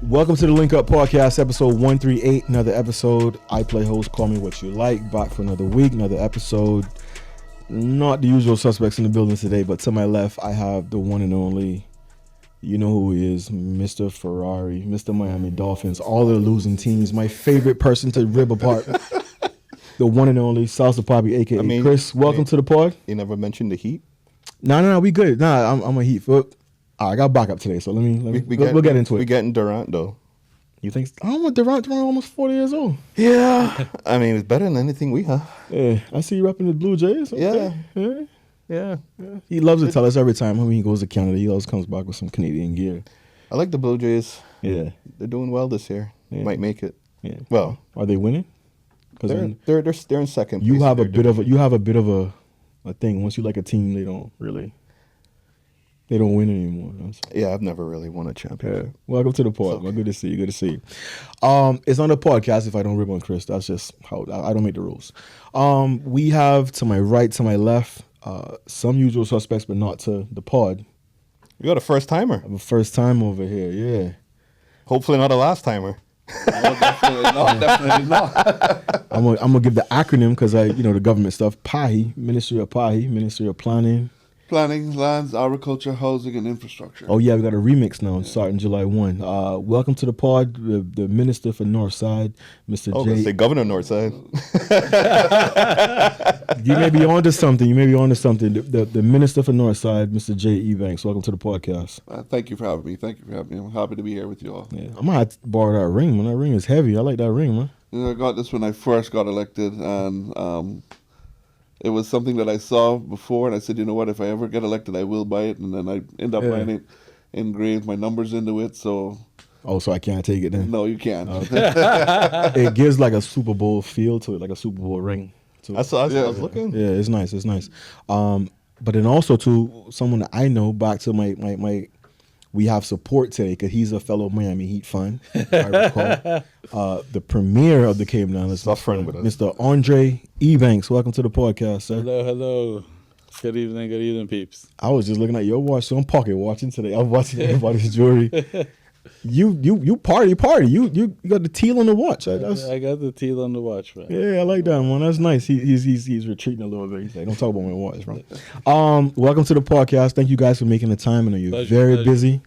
Welcome to the Link Up Podcast, episode 138. Another episode. I play host, call me what you like. Back for another week, another episode. Not the usual suspects in the building today, but to my left, I have the one and only, you know who he is, Mr. Ferrari, Mr. Miami Dolphins, all the losing teams. My favorite person to rib apart, the one and only Salsa Poppy, a.k.a. Chris. Welcome to the pod. You never mentioned the Heat? No, we good. Nah, I'm a Heat. I got backup today, so we'll get into it. We getting Durant, though. You think? I don't want Durant almost 40 years old. Yeah. I mean, it's better than anything we have. Yeah, I see you repping the Blue Jays. Okay. Yeah. He loves to tell us every time when he goes to Canada, he always comes back with some Canadian gear. I like the Blue Jays. Yeah. They're doing well this year. Yeah. Might make it. Yeah. Well, are they winning? They're in second place. You have a bit of a thing. Once you like a team, they don't win anymore. Yeah, I've never really won a championship. Yeah. Welcome to the pod. Well, good to see you. It's on the podcast if I don't rib on Chris. That's just how I don't make the rules. We have to my right, to my left, some usual suspects, but not to the pod. You got a first timer. I'm a first time over here. Yeah. Hopefully not a last timer. No, definitely not. I'm gonna give the acronym because the government stuff. PAHI, Ministry of Planning. Planning, lands, agriculture, housing, and infrastructure. Oh yeah, we got a remix now starting July 1. Welcome to the pod, the Minister for Northside, Mr. J. Say Governor Northside. You may be onto something. The Minister for Northside, Mr. J. Ebanks. Welcome to the podcast. Thank you for having me. I'm happy to be here with you all. Yeah, I might have to borrow that ring, man. That ring is heavy. I like that ring, man. I got this when I first got elected, and it was something that I saw before, and I said, you know what, if I ever get elected, I will buy it. And then I end up buying it, engraved my numbers into it. So I can't take it then? No, you can't. It gives like a Super Bowl feel to it, like a Super Bowl ring. I was looking. Yeah, it's nice. But then also to someone that I know, back to my we have support today because he's a fellow Miami Heat fan. I recall the premier of the Cayman Islands, Mr. Andrel Ebanks. Welcome to the podcast, sir. Hello. Good evening, peeps. I was just looking at your watch, so I'm pocket watching today. I'm watching everybody's jewelry. You party. You got the teal on the watch. I got the teal on the watch, man. Yeah, I like that one. That's nice. He's retreating a little bit. He's like, don't talk about my watch, bro. Welcome to the podcast. Thank you guys for making the time. I know you're very busy.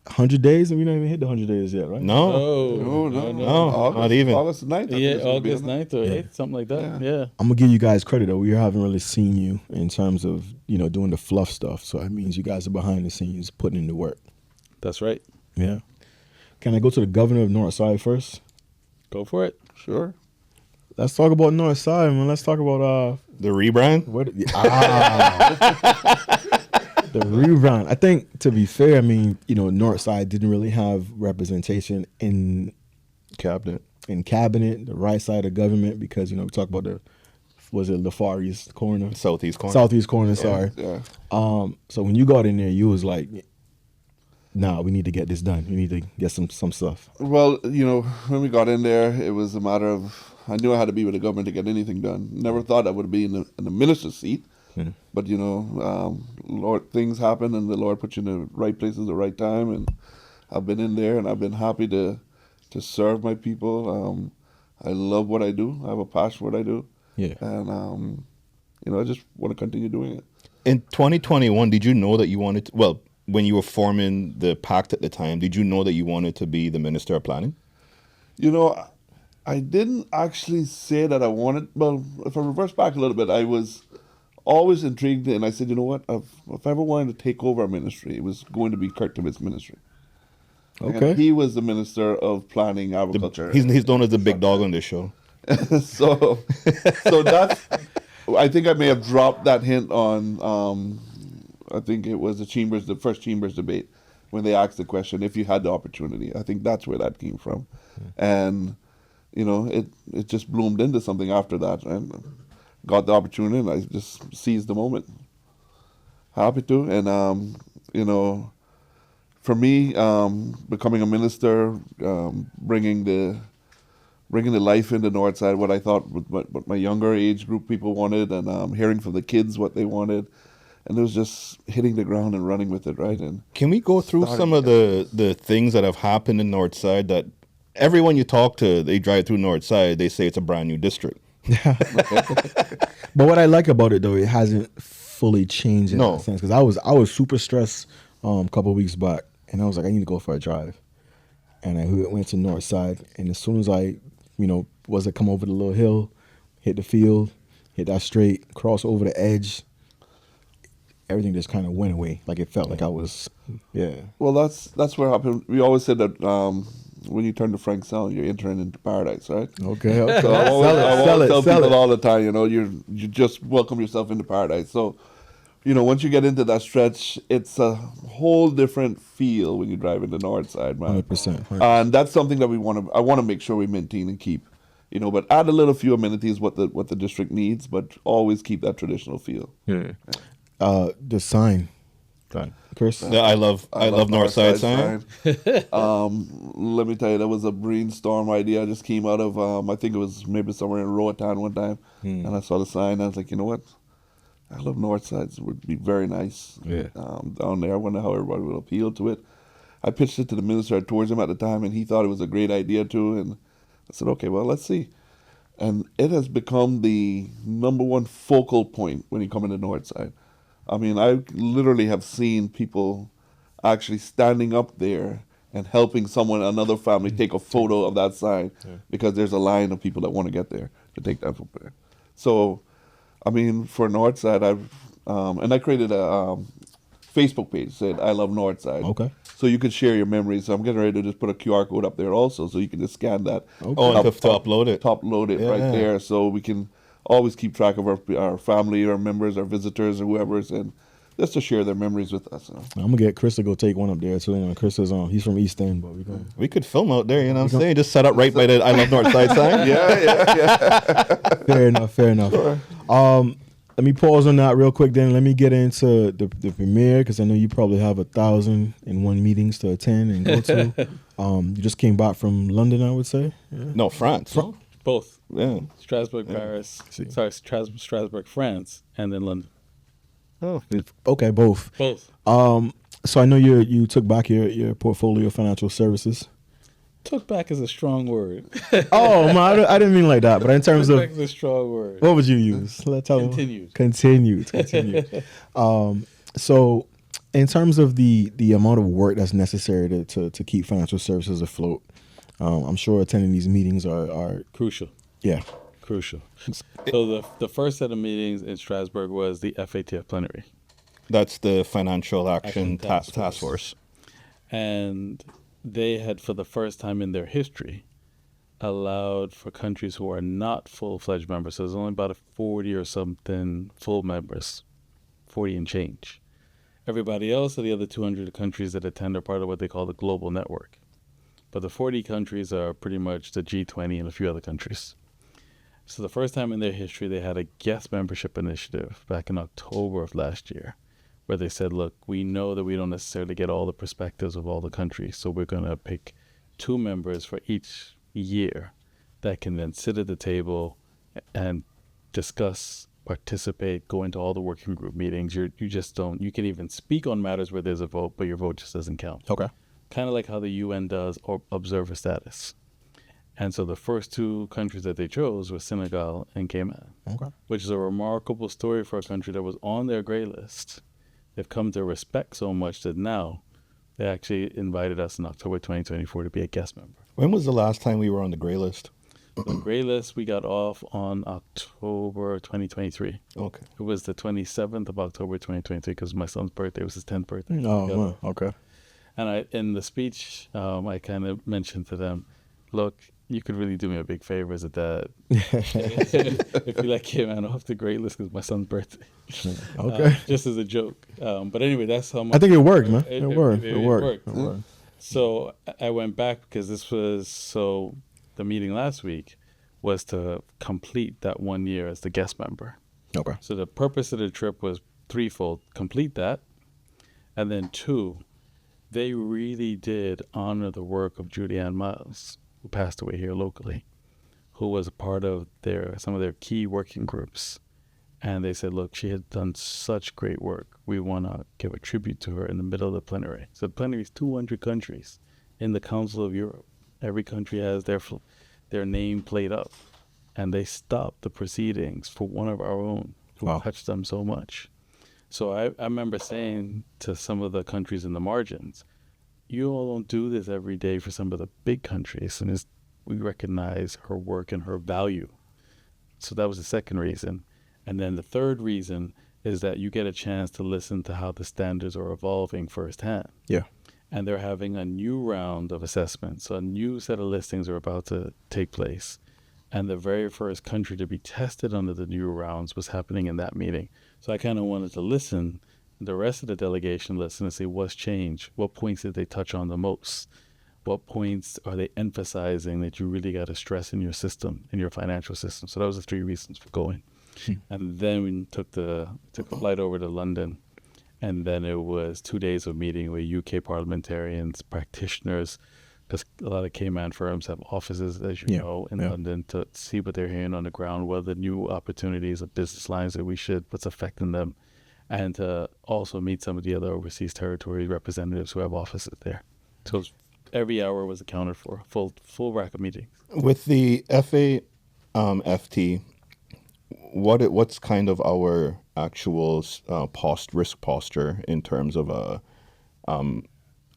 100 days, and we don't even hit the 100 days yet, right? No, not even. August 9th. Yeah, August 9th or 8th, something like that. Yeah. I'm gonna give you guys credit though. We haven't really seen you in terms of doing the fluff stuff. So that means you guys are behind the scenes putting in the work. That's right. Yeah. Can I go to the governor of Northside first? Go for it. Sure. Let's talk about Northside, man. Let's talk about the rebrand. The rebrand. I think, to be fair, Northside didn't really have representation in cabinet, the right side of government, because we talk about the Far East corner, Southeast corner. Sorry. Yeah. So when you got in there, you was like, "Nah, we need to get this done. We need to get some stuff." Well, when we got in there, it was a matter of I knew I had to be with the government to get anything done. Never thought I would be in the minister's seat. Yeah. But Lord, things happen, and the Lord put you in the right place at the right time. And I've been in there, and I've been happy to serve my people. I love what I do. I have a passion for what I do. Yeah. And I just want to continue doing it. In 2021, did you know that you wanted to, when you were forming the pact at the time, did you know that you wanted to be the Minister of Planning? I didn't actually say that I wanted. Well, if I reverse back a little bit, I was always intrigued, and I said, you know what? If I ever wanted to take over a ministry, it was going to be Kurt Tibbetts' ministry. Okay. And he was the Minister of Planning, Agriculture. He's known as the big dog on this show. so that's. I think I may have dropped that hint on. I think it was the first Chambers debate, when they asked the question if you had the opportunity. I think that's where that came from, and it just bloomed into something after that, and got the opportunity, and I just seized the moment. Happy to, and for me, becoming a minister, bringing the life into Northside, what I thought what my younger age group people wanted, and hearing from the kids what they wanted, and it was just hitting the ground and running with it, right? And Can we go through some of the things that have happened in Northside that everyone you talk to, they drive through Northside, they say it's a brand new district. But what I like about it though, it hasn't fully changed in No. that sense. Because I was super stressed a couple of weeks back, and I was like, I need to go for a drive, and I went to Northside, and as soon as I, was to come over the little hill, hit the field, hit that straight, cross over the edge, everything just kind of went away. Like it felt like I was, yeah. Well, that's what happened. We always said that when you turn to Frank Sound, you're entering into paradise, right? Okay. So I always tell sell people it. all the time, you just welcome yourself into paradise. So, once you get into that stretch, it's a whole different feel when you drive into Northside, man. 100%. And that's something that I want to make sure we maintain and keep. But add a little few amenities what the district needs, but always keep that traditional feel. Yeah. The sign, Chris. Yeah, I love Northside sign. Let me tell you, that was a brainstorm idea. I just came out of I think it was maybe somewhere in Roatan one time, and I saw the sign. And I was like, you know what? I love Northside. It would be very nice down there. I wonder how everybody will appeal to it. I pitched it to the Minister of Tourism at the time, and he thought it was a great idea too. And I said, okay, well, let's see. And it has become the number one focal point when you come into Northside. I mean, I literally have seen people actually standing up there and helping another family take a photo of that sign because there's a line of people that want to get there to take that photo. So, I mean, for Northside, I created a Facebook page said I love Northside. Okay. So you could share your memories. So I'm getting ready to just put a QR code up there also, so you can just scan that. Okay. Oh, to upload it. Top load it right there, so we can always keep track of our family, our members, our visitors, or whoever's in, just to share their memories with us. I'm gonna get Chris to go take one up there too. Chris is he's from East End, but We could film out there, you know what I'm saying? Just set up right by the I love Northside sign. Yeah. Fair enough. Sure. Let me pause on that real quick. Then let me get into the premiere because I know you probably have 1,001 meetings to attend and go to. You just came back from London, I would say. Yeah. No, France. Both. Yeah. Strasbourg, Paris. Sorry, Strasbourg, France, and then London. Oh, okay, both. Both. So I know you took back your portfolio of financial services. Took back is a strong word. Oh, man, I didn't mean like that. But in terms Took of back is a strong word. what would you use? Let's tell Continued. So, in terms of the amount of work that's necessary to keep financial services afloat, I'm sure attending these meetings are Crucial. Yeah. Crucial. So the first set of meetings in Strasbourg was the FATF plenary. That's the Financial Action Task Force. And they had, for the first time in their history, allowed for countries who are not full-fledged members. So there's only about 40 or something full members, 40 and change. Everybody else, of the other 200 countries that attend, are part of what they call the global network. But the 40 countries are pretty much the G20 and a few other countries. So the first time in their history, they had a guest membership initiative back in October of last year, where they said, look, we know that we don't necessarily get all the perspectives of all the countries, so we're going to pick 2 members for each year that can then sit at the table and discuss, participate, go into all the working group meetings. You can even speak on matters where there's a vote, but your vote just doesn't count. Okay. Kind of like how the UN does observer status. And so the first 2 countries that they chose were Senegal and Cayman, which is a remarkable story for a country that was on their gray list. They've come to respect so much that now they actually invited us in October 2024 to be a guest member. When was the last time we were on the gray list? The gray list we got off on October 2023. Okay. It was the 27th of October 2023 because my son's birthday was his 10th birthday. Oh, wow. Okay. And in the speech, I kind of mentioned to them, look, you could really do me a big favor as a dad if you Cayman off the great list because my son's birthday. Okay. Just as a joke. But anyway, that's how much. I think it worked, man. It worked. So I went back because the meeting last week was to complete that 1 year as the guest member. Okay. So the purpose of the trip was threefold: complete that, and then 2, they really did honor the work of Julianne Miles, who passed away here locally, who was a part of some of their key working groups. And they said, look, she had done such great work. We want to give a tribute to her in the middle of the plenary. So the plenary is 200 countries in the Council of Europe. Every country has their name played up. And they stopped the proceedings for one of our own who touched them so much. So I remember saying to some of the countries in the margins, you all don't do this every day for some of the big countries. And we recognize her work and her value. So that was the second reason. And then the third reason is that you get a chance to listen to how the standards are evolving firsthand. Yeah. And they're having a new round of assessments. So a new set of listings are about to take place. And the very first country to be tested under the new rounds was happening in that meeting. So I kind of wanted to listen, the rest of the delegation listen and see what's changed. What points did they touch on the most? What points are they emphasizing that you really got to stress in your system, in your financial system? So that was the three reasons for going. And then we took a flight over to London. And then it was 2 days of meeting with UK parliamentarians, practitioners, because a lot of Cayman firms have offices, as you know, in London, to see what they're hearing on the ground, what are the new opportunities of business lines that what's affecting them, and to also meet some of the other overseas territory representatives who have offices there. So every hour was accounted for, full rack of meetings. With the FAFT, what's kind of our actual risk posture in terms of how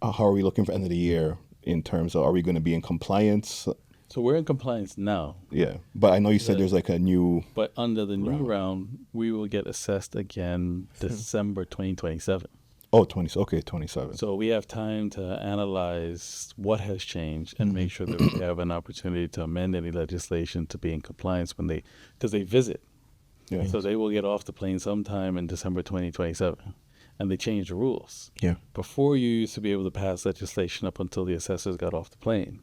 are we looking for end of the year? In terms of, are we going to be in compliance? So we're in compliance now. Yeah, but I know you said there's like a new... But under the new round, we will get assessed again December 2027. Oh, 27. So we have time to analyze what has changed and make sure that we have an opportunity to amend any legislation to be in compliance because they visit. Yeah. So they will get off the plane sometime in December 2027. And they changed the rules. Yeah. Before you used to be able to pass legislation up until the assessors got off the plane.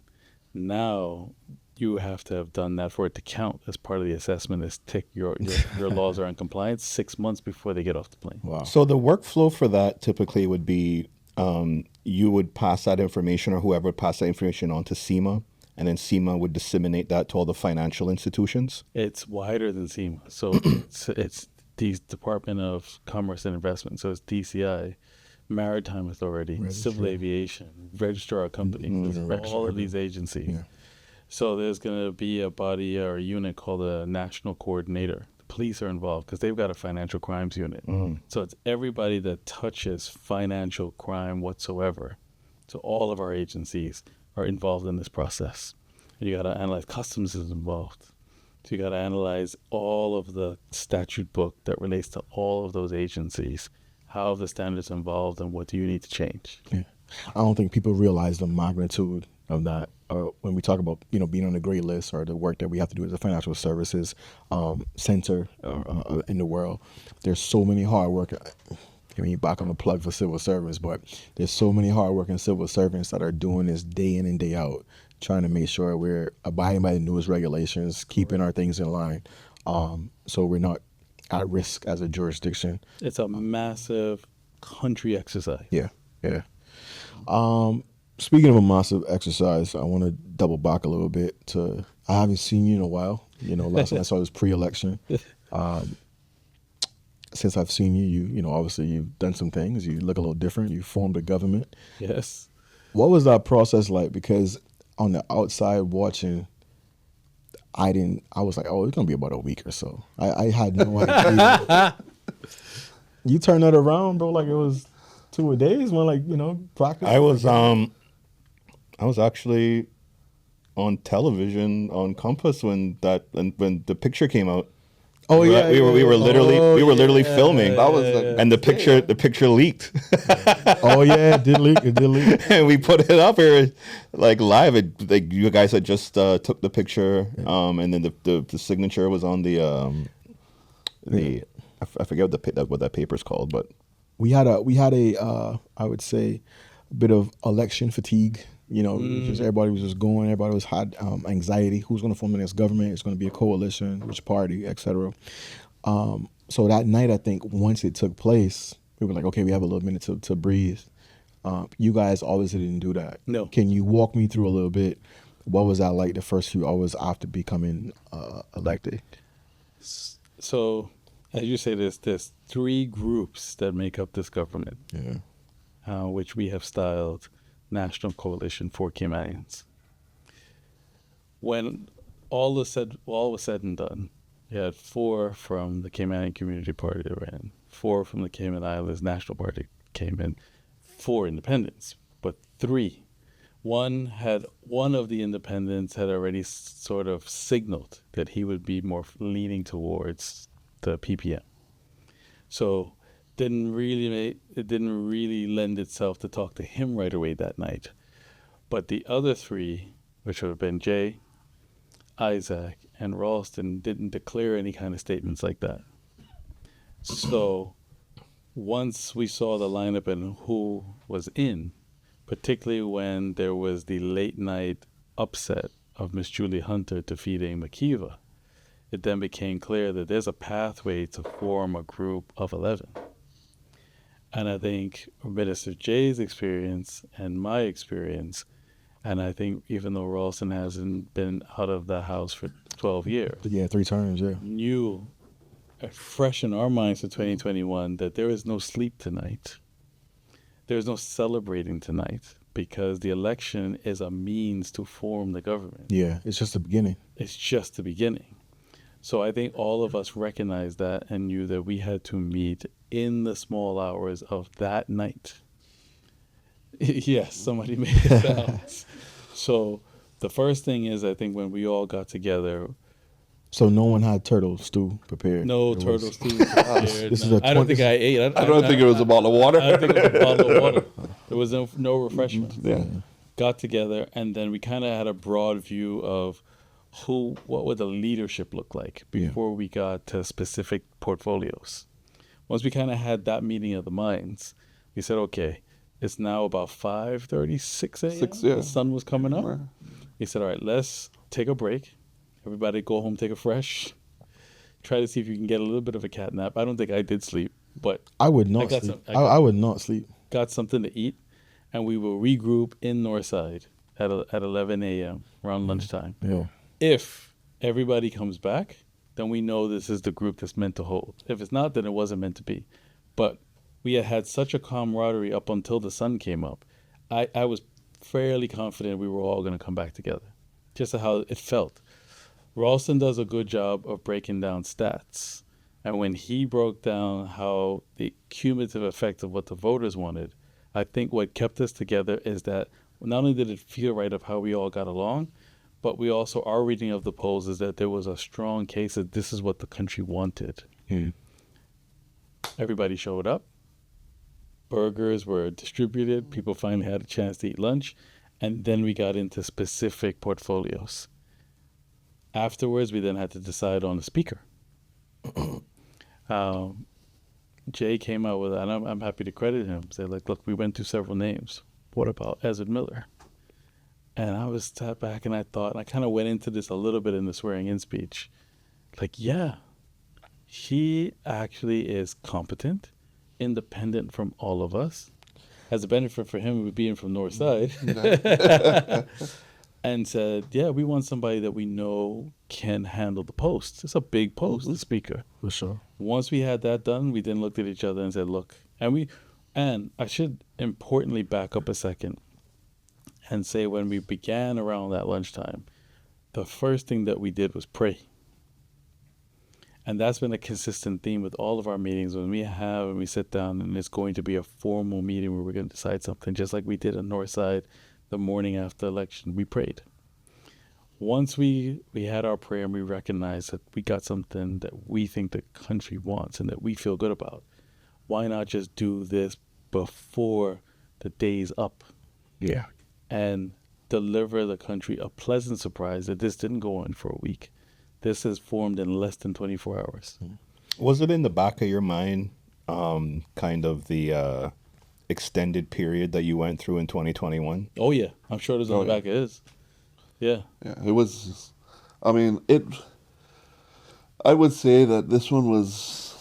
Now you have to have done that for it to count as part of the assessment. Is tick your laws are in compliance 6 months before they get off the plane. Wow. So the workflow for that typically would be you would pass that information, or whoever would pass that information on to SEMA, and then SEMA would disseminate that to all the financial institutions. It's wider than SEMA. So it's the Department of Commerce and Investment, so it's DCI, Maritime Authority, Civil Aviation, Registrar of Companies, all of these agencies. Yeah. So there's going to be a body or a unit called a National Coordinator. The police are involved because they've got a financial crimes unit. So it's everybody that touches financial crime whatsoever. So all of our agencies are involved in this process. And you got to analyze, customs is involved. So you got to analyze all of the statute book that relates to all of those agencies. How are the standards involved, and what do you need to change? Yeah. I don't think people realize the magnitude of that. When we talk about being on the gray list, or the work that we have to do as a financial services center in the world, there's so many hard workers. I mean, back on the plug for civil servants, but there's so many hardworking civil servants that are doing this day in and day out, trying to make sure we're abiding by the newest regulations, keeping our things in line, so we're not at risk as a jurisdiction. It's a massive country exercise. Yeah. Speaking of a massive exercise, I want to double back a little bit to, I haven't seen you in a while. Last time I saw was pre-election. Since I've seen you, obviously you've done some things. You look a little different. You formed a government. Yes. What was that process like? Because on the outside watching, I was like, oh, it's going to be about a week or so. I had no idea. You turned that around, bro, like it was 2 days when practice. I was actually on television on Compass when the picture came out. Oh we were literally filming. That was and the picture leaked. Oh yeah, it did leak. And we put it up here like live. You guys had just took the picture, and then the signature was on the I forget what that paper's called, but we had a I would say a bit of election fatigue. Just everybody was just going. Everybody had anxiety. Who's going to form the next government? It's going to be a coalition, which party, etc. So that night, I think once it took place, we were like, okay, we have a little minute to breathe. You guys obviously didn't do that. No. Can you walk me through a little bit? What was that like the first few hours after becoming elected? So as you say, there's three groups that make up this government, which we have styled National Coalition for Caymanians. When all was said and done, you had 4 from the Caymanian Community Party that ran, 4 from the Cayman Islands National Party came in, 4 independents, but 3. One of the independents had already sort of signaled that he would be more leaning towards the PPM. So it didn't really lend itself to talk to him right away that night. But the other 3, which would have been Jay, Isaac, and Ralston, didn't declare any kind of statements like that. So once we saw the lineup and who was in, particularly when there was the late night upset of Miss Julie Hunter defeating McKeeva, it then became clear that there's a pathway to form a group of 11. And I think Minister Jay's experience and my experience, and I think even though Ralston hasn't been out of the house for 12 years, 3 terms, knew fresh in our minds for 2021 that there is no sleep tonight. There's no celebrating tonight because the election is a means to form the government. Yeah, it's just the beginning. It's just the beginning. So I think all of us recognized that and knew that we had to meet in the small hours of that night. Yes, somebody made it sound. So the first thing is, I think when we all got together. So no one had turtle stew prepared. No turtle stew prepared. I don't think I ate. I don't think it was a bottle of water. I don't think it was a bottle of water. There was no refreshment. Yeah. Got together, and then we kind of had a broad view of what would the leadership look like before we got to specific portfolios. Once we kind of had that meeting of the minds, we said, okay, it's now about 5:36 a.m. 6, yeah. The sun was coming up. Right. We said, all right, let's take a break. Everybody go home, take a fresh. Try to see if you can get a little bit of a cat nap. I don't think I did sleep, but I would not sleep. I would not sleep. Got something to eat, and we will regroup in Northside at 11 a.m. around lunchtime. Yeah. If everybody comes back, then we know this is the group that's meant to hold. If it's not, then it wasn't meant to be. But we had such a camaraderie up until the sun came up. I was fairly confident we were all going to come back together, just how it felt. Ralston does a good job of breaking down stats. And when he broke down how the cumulative effect of what the voters wanted, I think what kept us together is that not only did it feel right of how we all got along, but we also, our reading of the polls is that there was a strong case that this is what the country wanted. Everybody showed up. Burgers were distributed. People finally had a chance to eat lunch. And then we got into specific portfolios. Afterwards, we then had to decide on the speaker. Jay came out with that, and I'm happy to credit him. Say, like, look, we went through several names. What about Ezra Miller? And I was sat back and I thought, and I kind of went into this a little bit in the swearing-in speech. Like, yeah, he actually is competent, independent from all of us. Has a benefit for him of being from Northside. And said, yeah, we want somebody that we know can handle the post. It's a big post, the speaker. For sure. Once we had that done, we then looked at each other and said, look, and I should importantly back up a second and say when we began around that lunchtime, the first thing that we did was pray. And that's been a consistent theme with all of our meetings when we sit down and it's going to be a formal meeting where we're going to decide something, just like we did on Northside. The morning after election, we prayed. Once we had our prayer and we recognized that we got something that we think the country wants and that we feel good about, why not just do this before the day's up? Yeah. And deliver the country a pleasant surprise that this didn't go on for a week. This has formed in less than 24 hours. Was it in the back of your mind, kind of the extended period that you went through in 2021? Oh yeah, I'm sure there's on the back of his. Yeah. Yeah, it was. I mean, I would say that this one was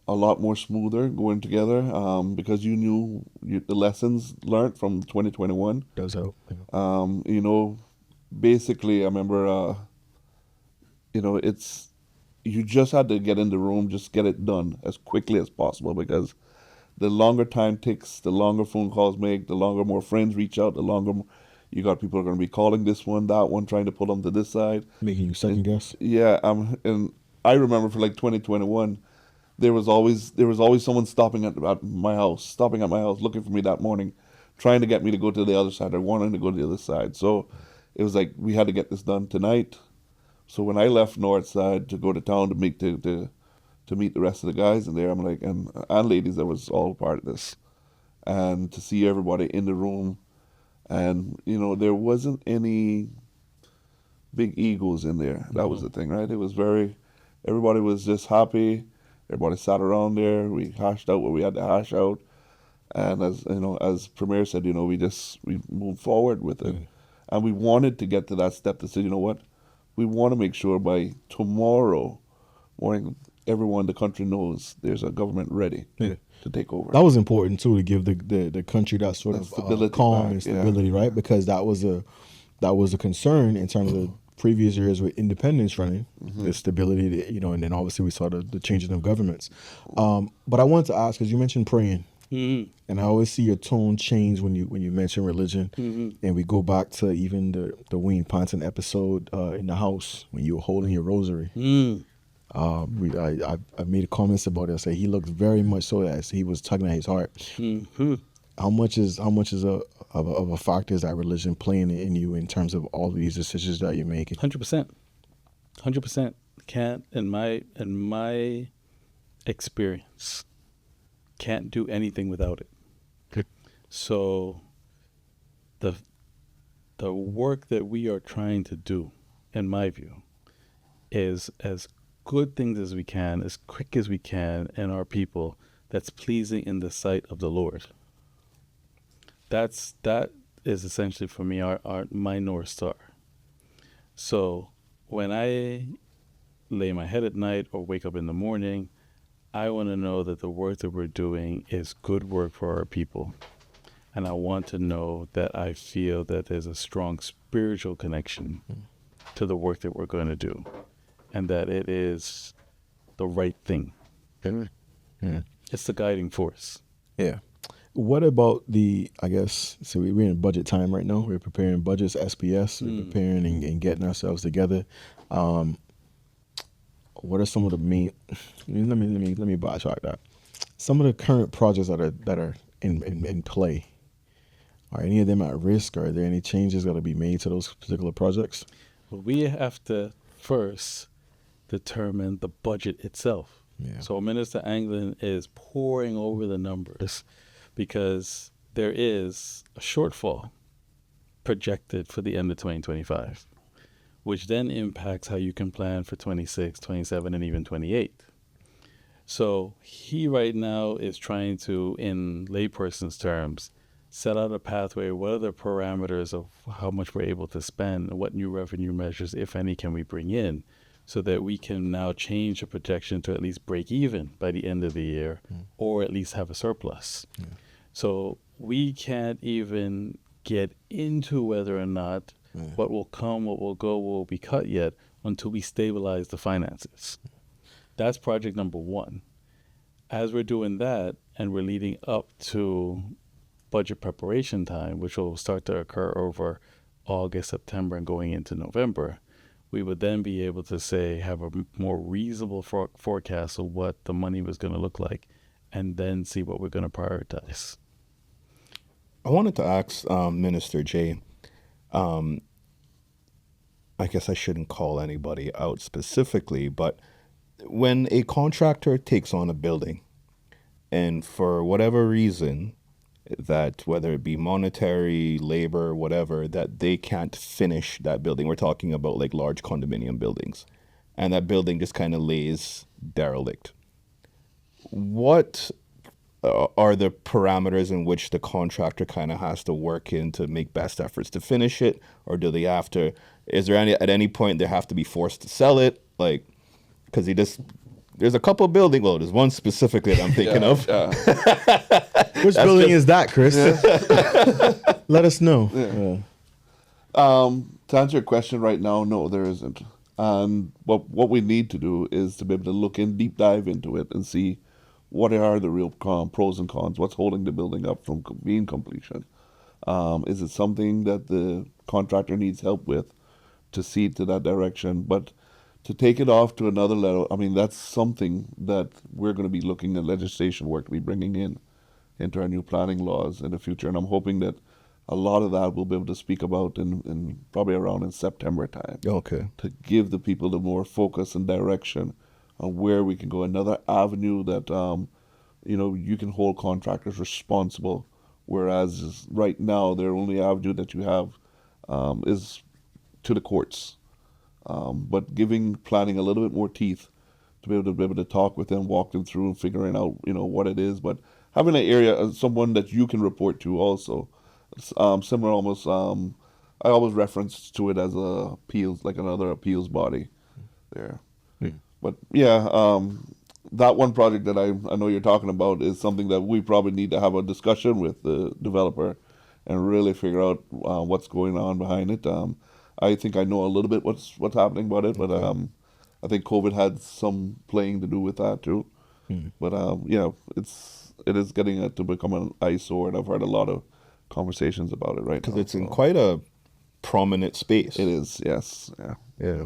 a lot more smoother going together because you knew the lessons learned from 2021. Does help. Basically, I remember. It's you just had to get in the room, just get it done as quickly as possible, because the longer time takes, the longer phone calls make, the longer more friends reach out, the longer you got people are going to be calling this one, that one, trying to pull them to this side. Making you second guess. Yeah, and I remember for like 2021, there was always someone stopping at my house, looking for me that morning, trying to get me to go to the other side or wanting to go to the other side. So it was like we had to get this done tonight. So when I left North Side to go to town to meet to meet the rest of the guys in there, I'm like, and ladies that was all part of this, and to see everybody in the room, and there wasn't any big egos in there. That was the thing, right? It was everybody was just happy. Everybody sat around there. We hashed out what we had to hash out, and as Premier said, we moved forward with it, and we wanted to get to that step to say, you know what, we want to make sure by tomorrow morning, everyone in the country knows there's a government ready to take over. That was important too, to give the country that sort of stability calm back, and stability, right? Because that was a concern in terms of previous years with independence running, the stability, and then obviously we saw the changing of governments. But I wanted to ask, because you mentioned praying, and I always see your tone change when you mention religion, and we go back to even the Wayne Ponton episode in the house when you were holding your rosary. I made comments about it. I said he looked very much so as he was tugging at his heart. How much is of a factor is that religion playing in you in terms of all of these decisions that you're making? 100%. Can't in my experience, can't do anything without it. Good. So the work that we are trying to do, in my view, is as good things as we can, as quick as we can, in our people, that's pleasing in the sight of the Lord. That is essentially for me my North Star. So when I lay my head at night or wake up in the morning, I want to know that the work that we're doing is good work for our people. And I want to know that I feel that there's a strong spiritual connection to the work that we're going to do, and that it is the right thing. Yeah. It's the guiding force. Yeah. What about so we're in budget time right now. We're preparing budgets, SPS, we're preparing and getting ourselves together. What are some of the main, let me backtrack that. Some of the current projects that are in play, are any of them at risk? Are there any changes that will be made to those particular projects? Well, we have to first determine the budget itself. Yeah. So Minister Anglin is poring over the numbers because there is a shortfall projected for the end of 2025, which then impacts how you can plan for 26, 27, and even 28. So he right now is trying to, in layperson's terms, set out a pathway. What are the parameters of how much we're able to spend, and what new revenue measures, if any, can we bring in, so that we can now change the projection to at least break even by the end of the year, or at least have a surplus. Yeah. So we can't even get into whether or not what will come, what will go, will be cut yet until we stabilize the finances. That's project number one. As we're doing that, and we're leading up to budget preparation time, which will start to occur over August, September, and going into November, we would then be able to have a more reasonable forecast of what the money was going to look like, and then see what we're going to prioritize. I wanted to ask Minister J, I guess I shouldn't call anybody out specifically, but when a contractor takes on a building, and for whatever reason, that whether it be monetary, labor, whatever, that they can't finish that building. We're talking about like large condominium buildings, and that building just kind of lays derelict. What are the parameters in which the contractor kind of has to work in to make best efforts to finish it? Or do they have to, at any point they have to be forced to sell it? Like, because there's a couple buildings, well, there's one specifically that I'm thinking of. Yeah. Which building is that, Chris? Yeah. Let us know. Yeah. To answer your question right now, no, there isn't. And what we need to do is to be able to look in, deep dive into it and see what are the real pros and cons, what's holding the building up from being completion. Is it something that the contractor needs help with to see to that direction? But to take it off to another level, I mean, that's something that we're going to be looking at legislation work to be bringing into our new planning laws in the future. And I'm hoping that a lot of that we'll be able to speak about in probably around in September time. Okay. To give the people the more focus and direction on where we can go. Another avenue that, you can hold contractors responsible, whereas right now their only avenue that you have is to the courts. But giving planning a little bit more teeth to be able to talk with them, walk them through, and figuring out what it is. But having an area, someone that you can report to also, similar almost. I always reference to it as another appeals body there. But yeah, that one project that I know you're talking about is something that we probably need to have a discussion with the developer and really figure out what's going on behind it. I think I know a little bit what's happening about it, but I think COVID had some playing to do with that too. But it is getting to become an eyesore, and I've heard a lot of conversations about it right now. Because it's in quite a prominent space. It is, yes, yeah. Yeah.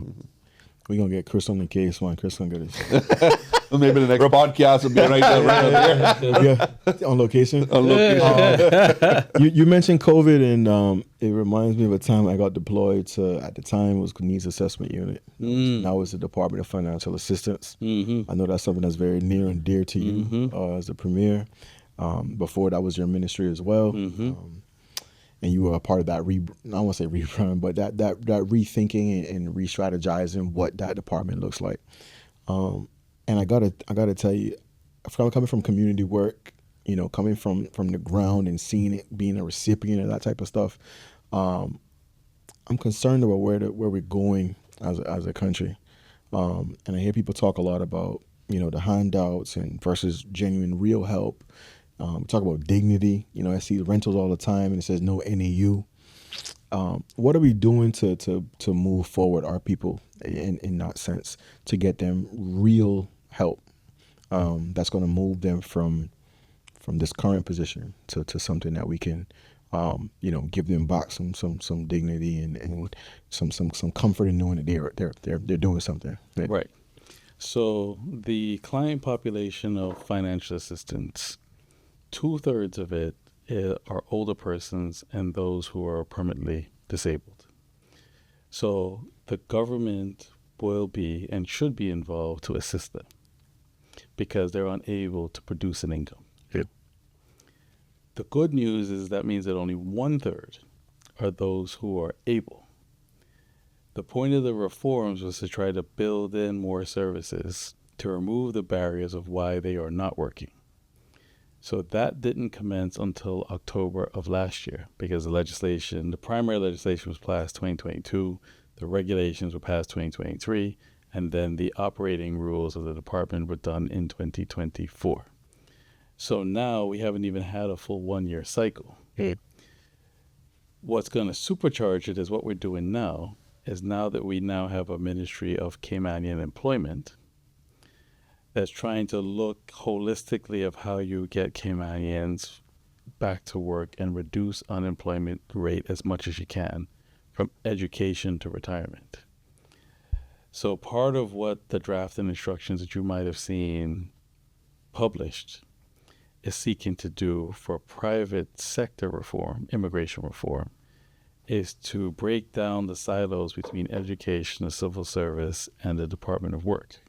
We're going to get Chris on the case, man. Chris going to get it. Maybe the next podcast will be right there. Yeah, on location. On location. You mentioned COVID, and it reminds me of a time I got deployed to, at the time, it was Needs Assessment Unit. Now it's the Department of Financial Assistance. I know that's something that's very near and dear to you as a premier. Before that was your ministry as well. And you were a part of that, I won't say rebrand, but that rethinking and re-strategizing what that department looks like. And I gotta tell you, coming from community work, coming from the ground and seeing it, being a recipient of that type of stuff, I'm concerned about where we're going as a country. And I hear people talk a lot about, the handouts and versus genuine real help. We talk about dignity. I see rentals all the time and it says no NAU. What are we doing to move forward our people in that sense, to get them real help that's going to move them from this current position to something that we can give them back some dignity and some comfort in knowing that they're doing something. Right. So the client population of financial assistance, 2/3 of it are older persons and those who are permanently disabled. So the government will be and should be involved to assist them because they're unable to produce an income. Yep. The good news is that means that only 1/3 are those who are able. The point of the reforms was to try to build in more services to remove the barriers of why they are not working. So that didn't commence until October of last year because the primary legislation was passed 2022, the regulations were passed 2023, and then the operating rules of the department were done in 2024. So now we haven't even had a full 1-year cycle. What's going to supercharge it is what we're doing now, is now that we now have a Ministry of Caymanian Employment that's trying to look holistically of how you get Caymanians back to work and reduce unemployment rate as much as you can from education to retirement. So part of what the draft and instructions that you might have seen published is seeking to do for private sector reform, immigration reform, is to break down the silos between education, the civil service, and the Department of Work,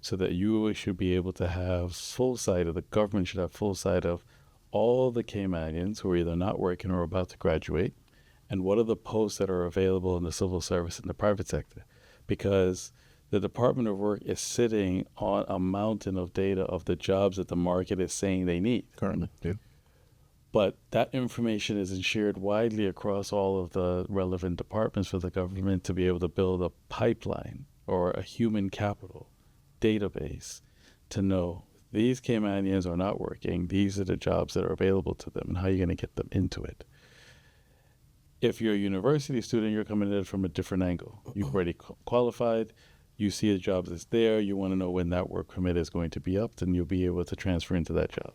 so that you should be able to have full sight of, the government should have full sight of all the Caymanians who are either not working or about to graduate, and what are the posts that are available in the civil service and the private sector. Because the Department of Work is sitting on a mountain of data of the jobs that the market is saying they need. Currently, yeah. But that information isn't shared widely across all of the relevant departments for the government to be able to build a pipeline or a human capital database to know these Caymanians are not working, these are the jobs that are available to them, and how you're going to get them into it. If you're a university student, you're coming at it from a different angle. You've already qualified. You see the job that's there. You want to know when that work permit is going to be up, then you'll be able to transfer into that job.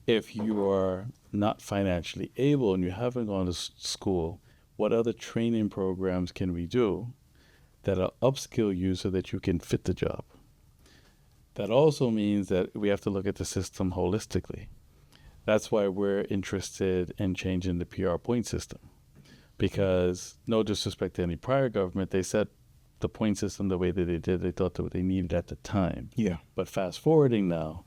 If you are not financially able and you haven't gone to school, what other training programs can we do that'll upskill you so that you can fit the job? That also means that we have to look at the system holistically. That's why we're interested in changing the PR point system. Because, no disrespect to any prior government, they set the point system the way that they did. They thought that what they needed at the time. Yeah. But fast forwarding now,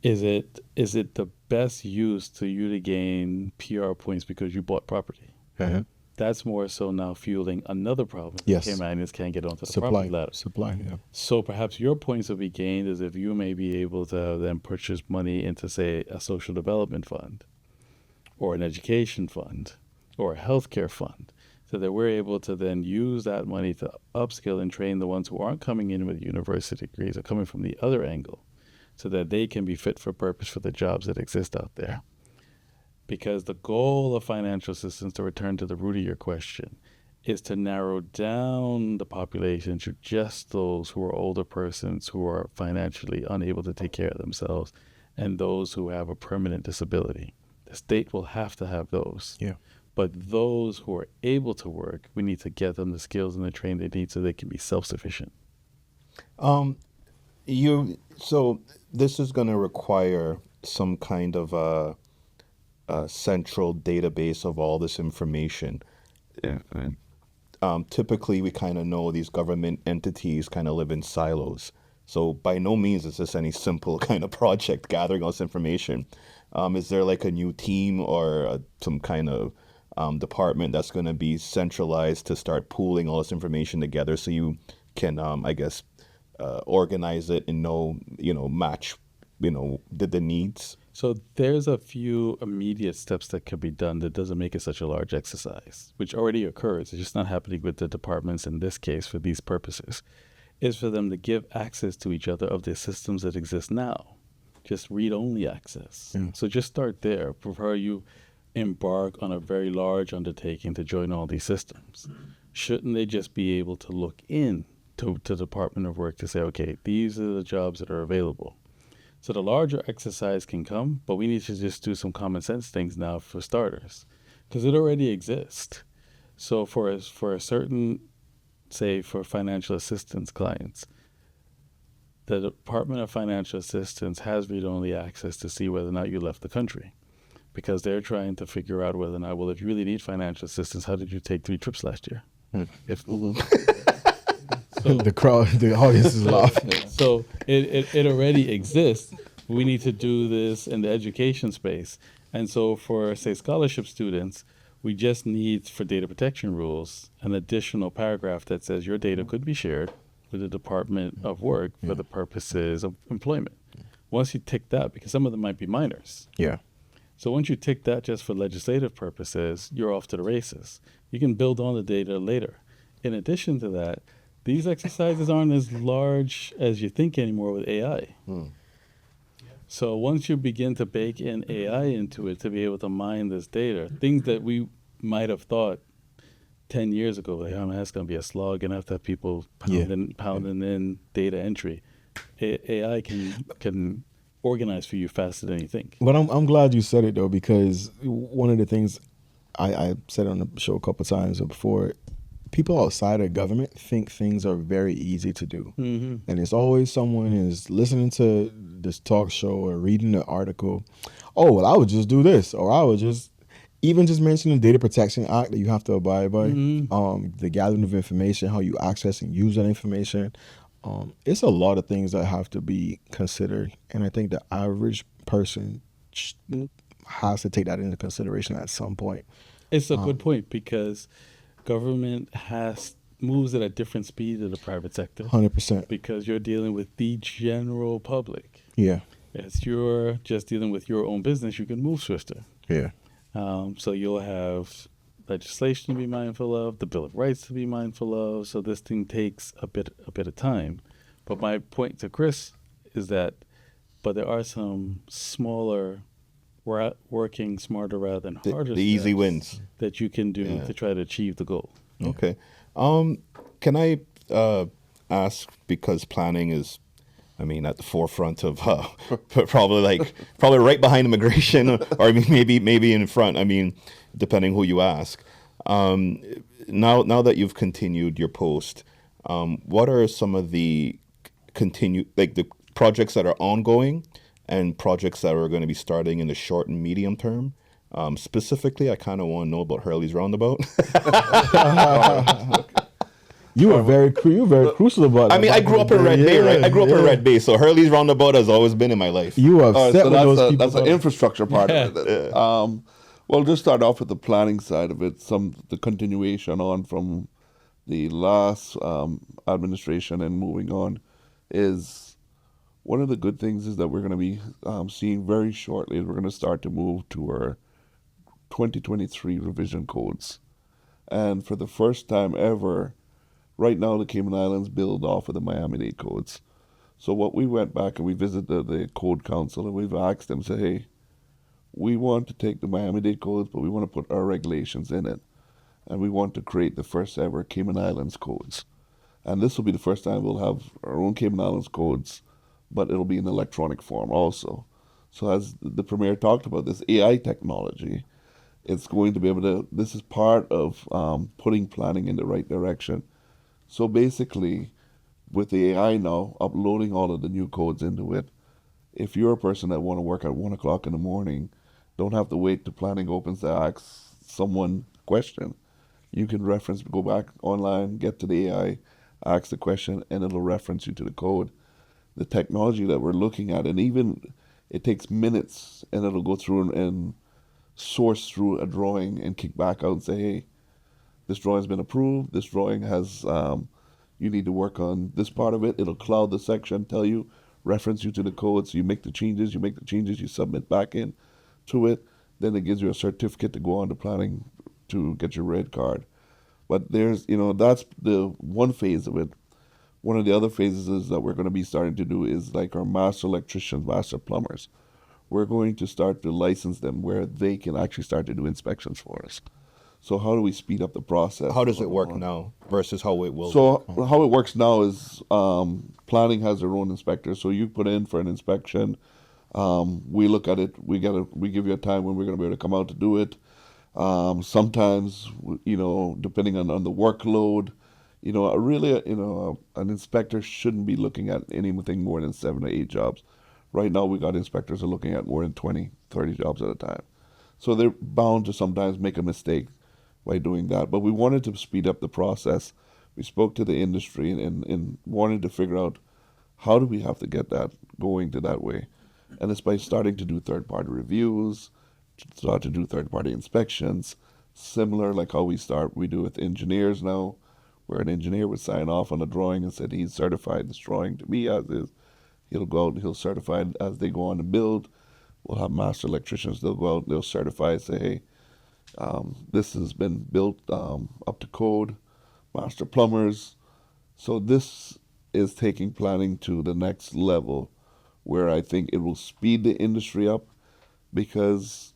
is it the best use to you to gain PR points because you bought property? Uh-huh. That's more so now fueling another problem. Yes. Caymanians can't get onto the Supply. property ladder. Supply, yeah. So perhaps your points will be gained as if you may be able to then purchase money into, say, a social development fund or an education fund or a healthcare fund, so that we're able to then use that money to upskill and train the ones who aren't coming in with university degrees or coming from the other angle, so that they can be fit for purpose for the jobs that exist out there. Because the goal of financial assistance, to return to the root of your question, is to narrow down the population to just those who are older persons who are financially unable to take care of themselves and those who have a permanent disability. The state will have to have those. Yeah. But those who are able to work, we need to get them the skills and the training they need so they can be self-sufficient. So this is going to require some kind of a central database of all this information. Yeah. Typically, we kind of know these government entities kind of live in silos. So by no means is this any simple kind of project gathering all this information. Is there like a new team or some kind of department that's going to be centralized to start pooling all this information together so you can, organize it and match, the needs? So there's a few immediate steps that could be done that doesn't make it such a large exercise, which already occurs. It's just not happening with the departments in this case for these purposes. Is for them to give access to each other of the systems that exist now. Just read-only access. Yeah. So just start there before you embark on a very large undertaking to join all these systems. Shouldn't they just be able to look in to the Department of Work to say, okay, these are the jobs that are available? So the larger exercise can come, but we need to just do some common sense things now for starters, because it already exists. So for a certain, say, for financial assistance clients, the Department of Financial Assistance has read-only access to see whether or not you left the country, because they're trying to figure out whether or not, well, if you really need financial assistance, how did you take 3 trips last year? If The audience is laughing. So it already exists. We need to do this in the education space. And so for, say, scholarship students, we just need, for data protection rules, an additional paragraph that says your data could be shared with the Department of Work for the purposes of employment. Once you tick that, because some of them might be minors. Yeah. So once you tick that just for legislative purposes, you're off to the races. You can build on the data later. In addition to that, these exercises aren't as large as you think anymore with AI. So once you begin to bake in AI into it to be able to mine this data, things that we might have thought 10 years ago, like, oh, man, that's going to be a slog, and I have to have people pounding in data entry. AI can organize for you faster than you think. But I'm glad you said it, though, because one of the things I said on the show a couple of times before, people outside of government think things are very easy to do. Mm-hmm. And it's always someone is listening to this talk show or reading the article. Oh, well, I would just do this, or I would just mention the Data Protection Act that you have to abide by, the gathering of information, how you access and use that information. It's a lot of things that have to be considered. And I think the average person has to take that into consideration at some point. It's a good point, because government moves at a different speed than the private sector. 100%. Because you're dealing with the general public. Yeah. As you're just dealing with your own business, you can move swifter. Yeah. So you'll have legislation to be mindful of, the Bill of Rights to be mindful of. So this thing takes a bit of time. But my point to Chris is that, but there are some smaller working smarter rather than harder. The easy steps wins. that you can do Yeah. to try to achieve the goal. Okay. Can I ask, because planning is, I mean, at the forefront of probably right behind immigration, or I mean, maybe in front. I mean, depending who you ask. Now that you've continued your post, what are some of the the projects that are ongoing and projects that are going to be starting in the short and medium term? Specifically, I kind of want to know about Hurley's Roundabout. You were very crucial about that. I mean, I grew up in Red Bay, right? I grew up in Red Bay, so Hurley's Roundabout has always been in my life. You were upset with those people. That's the infrastructure part of it. Well, just start off with the planning side of it. The continuation on from the last administration and moving on is one of the good things is that we're going to be seeing very shortly. We're going to start to move to our 2023 revision codes, and for the first time ever, right now the Cayman Islands build off of the Miami-Dade codes. So what we went back and we visited the Code Council and we've asked them, say, hey, we want to take the Miami-Dade codes, but we want to put our regulations in it. And we want to create the first ever Cayman Islands codes. And this will be the first time we'll have our own Cayman Islands codes, but it'll be in electronic form also. So as the Premier talked about, this AI technology, it's going to be able to, this is part of putting planning in the right direction. So basically, with the AI now, uploading all of the new codes into it, if you're a person that want to work at 1 o'clock in the morning, don't have to wait till planning opens to ask someone a question. You can go back online, get to the AI, ask the question, and it'll reference you to the code. The technology that we're looking at, and even it takes minutes, and it'll go through and source through a drawing and kick back out and say, hey, this drawing's been approved, this drawing has, you need to work on this part of it. It'll cloud the section, tell you, reference you to the code, so you make the changes, you submit back in to it, then it gives you a certificate to go on to planning to get your red card. But there's, that's the one phase of it. One of the other phases is that we're going to be starting to do is like our master electricians, master plumbers. We're going to start to license them where they can actually start to do inspections for us. So how do we speed up the process? How does it work now versus how it will? So how it works now is planning has their own inspector. So you put in for an inspection. We look at it. We give you a time when we're going to be able to come out to do it. Sometimes, depending on the workload, an inspector shouldn't be looking at anything more than 7 or 8 jobs. Right now, we got inspectors who are looking at more than 20, 30 jobs at a time. So they're bound to sometimes make a mistake by doing that. But we wanted to speed up the process. We spoke to the industry and wanted to figure out how do we have to get that going to that way. And it's by starting to do third-party reviews, start to do third-party inspections, similar like how we do with engineers now, where an engineer would sign off on a drawing and said he's certified this drawing to be as is. He'll go out and he'll certify it as they go on to build. We'll have master electricians, they'll go out and they'll certify and say, hey, this has been built up to code, master plumbers. So this is taking planning to the next level where I think it will speed the industry up, because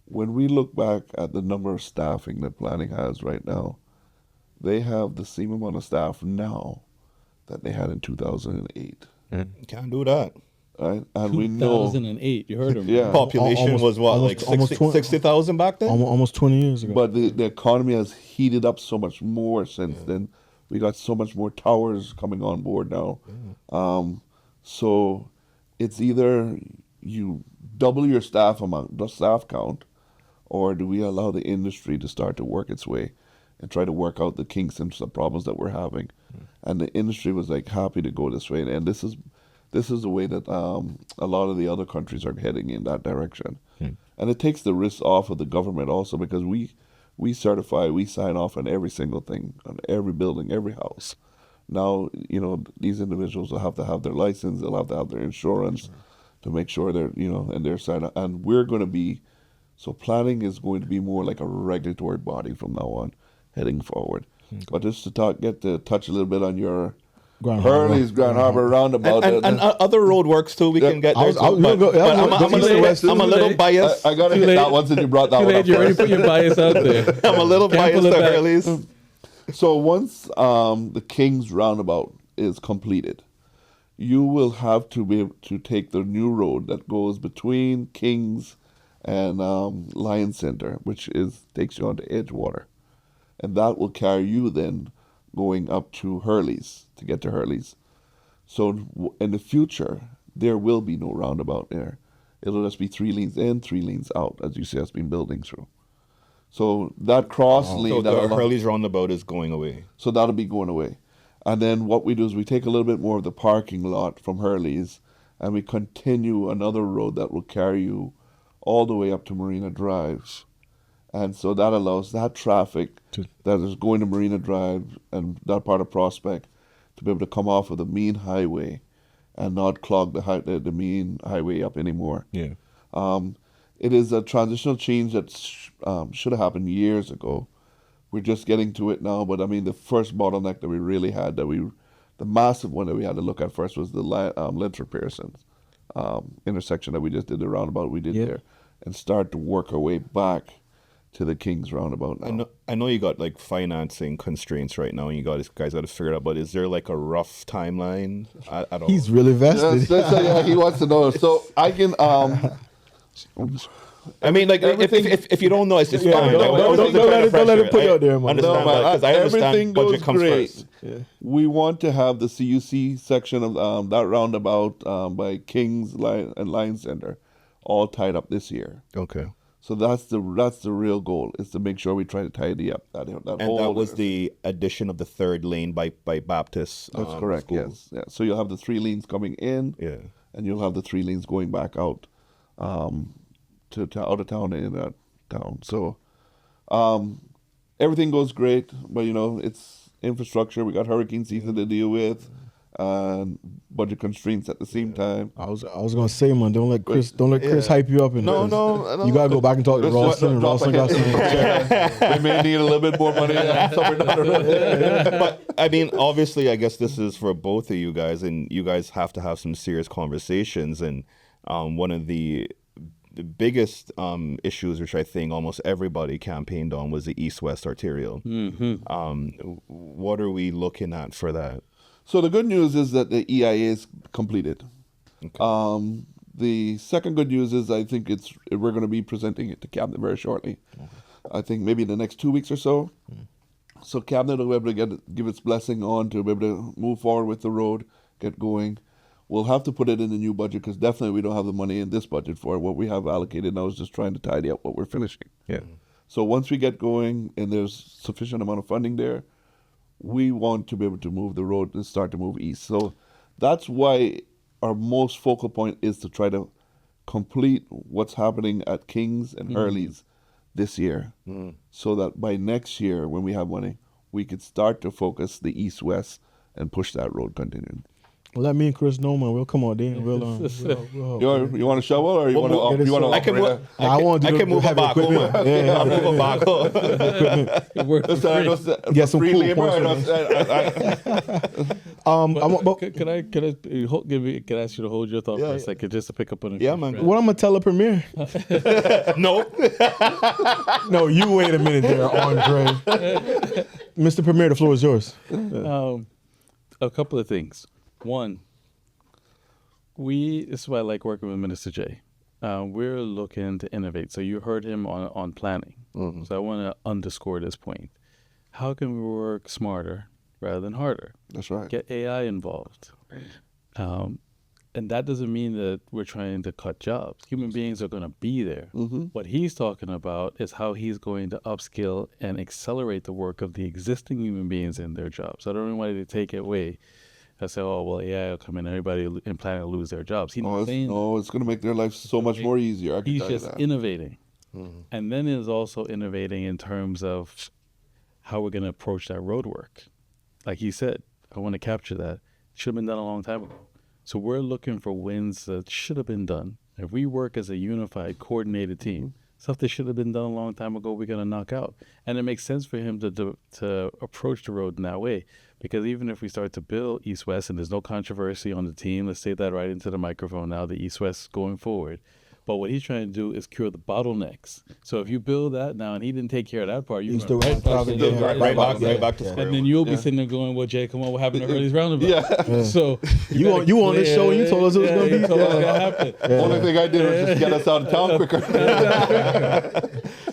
when we look back at the number of staffing that planning has right now, they have the same amount of staff now that they had in 2008. Can't do that. Right? And we know 2008, you heard him. Yeah. Population Almost- was what, almost- like almost 60,000 back then? Almost 20 years ago. But the economy has heated up so much more since then. We got so much more towers coming on board now. So it's either you double your staff amount, the staff count, or do we allow the industry to start to work its way and try to work out the kinks and the problems that we're having? And the industry was like happy to go this way. And this is the way that a lot of the other countries are heading in that direction. And it takes the risk off of the government also, because we certify, we sign off on every single thing, on every building, every house. Now, these individuals will have to have their license, they'll have to have their insurance to make sure they're, and they're signed up. And we're going to be, so planning is going to be more like a regulatory body from now on, heading forward. But just to touch a little bit on your Hurley's Grand Harbor roundabout. And other roadworks too. We can get there. I'm a little biased. I gotta hit that one since you brought that one up. You already put your bias out there. I'm a little biased to Hurley's. So once the King's roundabout is completed, you will have to be able to take the new road that goes between King's and Lion Center, which takes you onto Edgewater, and that will carry you then going up to Hurley's to get to Hurley's. So in the future, there will be no roundabout there. It'll just be 3 lanes in, 3 lanes out, as you see us been building through. So that cross lane... So the Hurley's roundabout is going away. So that'll be going away. And then what we do is we take a little bit more of the parking lot from Hurley's and we continue another road that will carry you all the way up to Marina Drive. And so that allows that traffic that is going to Marina Drive and that part of Prospect to be able to come off of the main highway and not clog the main highway up anymore. Yeah. It is a transitional change that should have happened years ago. We're just getting to it now, but I mean, the first bottleneck that we really had, the massive one that we had to look at first was the Linter Pearson's intersection that we just did, the roundabout we did there, and start to work our way back to the King's roundabout now. I know you got like financing constraints right now, and you guys got to figure it out. But is there like a rough timeline at all? He's really vested. Yeah, he wants to know. So I can. I mean, like if you don't know, it's just fine. Don't let it put you out there, man. Because I understand budget comes first. Yeah. We want to have the CUC section of that roundabout by King's and Lion Center all tied up this year. Okay. So that's the real goal, is to make sure we try to tidy up that and whole. And that was the addition of the 3rd lane by Baptist. That's correct. School. Yes. Yeah. So you'll have the 3 lanes coming in. Yeah. And you'll have the 3 lanes going back out, to out of town and in that town. So, everything goes great, but it's infrastructure. We got hurricane season to deal with, and budget constraints at the same time. I was gonna say, man, don't let Chris hype you up. No. You gotta go back and talk to Ralston. We may need a little bit more money somewhere down the road. But I mean, obviously, I guess this is for both of you guys, and you guys have to have some serious conversations. And one of the biggest issues, which I think almost everybody campaigned on, was the east-west arterial. Mm-hmm. What are we looking at for that? So the good news is that the EIA is completed. Okay. The second good news is I think we're going to be presenting it to Cabinet very shortly. Okay. I think maybe in the next 2 weeks or so. So Cabinet will be able to give its blessing on to be able to move forward with the road, get going. We'll have to put it in the new budget because definitely we don't have the money in this budget for it. What we have allocated now is just trying to tidy up what we're finishing. Yeah. So once we get going and there's sufficient amount of funding there, we want to be able to move the road and start to move east. So that's why our most focal point is to try to complete what's happening at King's and Hurley's this year, so that by next year, when we have money, we could start to focus the east-west and push that road continuing. Let me and Chris know, man. We'll come on there. We'll you want a shovel or you want to? I can move a backhoe, man. Yeah, I'll move a backhoe. Get some free cool labor. Can I ask you to hold your thought for a second, just to pick up on it? Yeah, man. What I'm gonna tell a Premier? No. No, you wait a minute there, Andre. Mr. Premier, the floor is yours. A couple of things. One, this is why I like working with Minister J. We're looking to innovate. So you heard him on planning. Mm-hmm. So I want to underscore this point. How can we work smarter rather than harder? That's right. Get AI involved. And that doesn't mean that we're trying to cut jobs. Human beings are going to be there. Mm-hmm. What he's talking about is how he's going to upskill and accelerate the work of the existing human beings in their jobs. I don't want to take it away. I say, oh, well, AI will come in, everybody in planning will lose their jobs. It's going to make their life so much more easier. He's just innovating. Mm-hmm. And then is also innovating in terms of how we're going to approach that road work. Like he said, I want to capture that. It should have been done a long time ago. So we're looking for wins that should have been done. If we work as a unified, coordinated team, stuff that should have been done a long time ago, we're going to knock out. And it makes sense for him to approach the road in that way. Because even if we start to build East-West, and there's no controversy on the team, let's say that right into the microphone now, the East-West going forward. But what he's trying to do is cure the bottlenecks. So if you build that now, and he didn't take care of that part, you're He's the right back to square and one. then you'll be sitting there going, "Well, Jay, come on, what happened to Hurley's roundabout?" Yeah. So you on this show and you told us it was going to be. The only thing I did was just get us out of town quicker.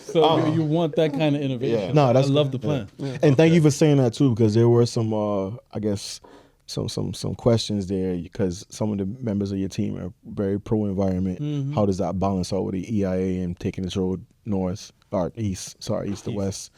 So you want that kind of innovation. Yeah. No, that's I love the plan. Yeah. And thank you for saying that too, because there were some, I guess, some questions there, because some of the members of your team are very pro environment. Mm-hmm. How does that balance out with the EIA and taking this road north or east to west?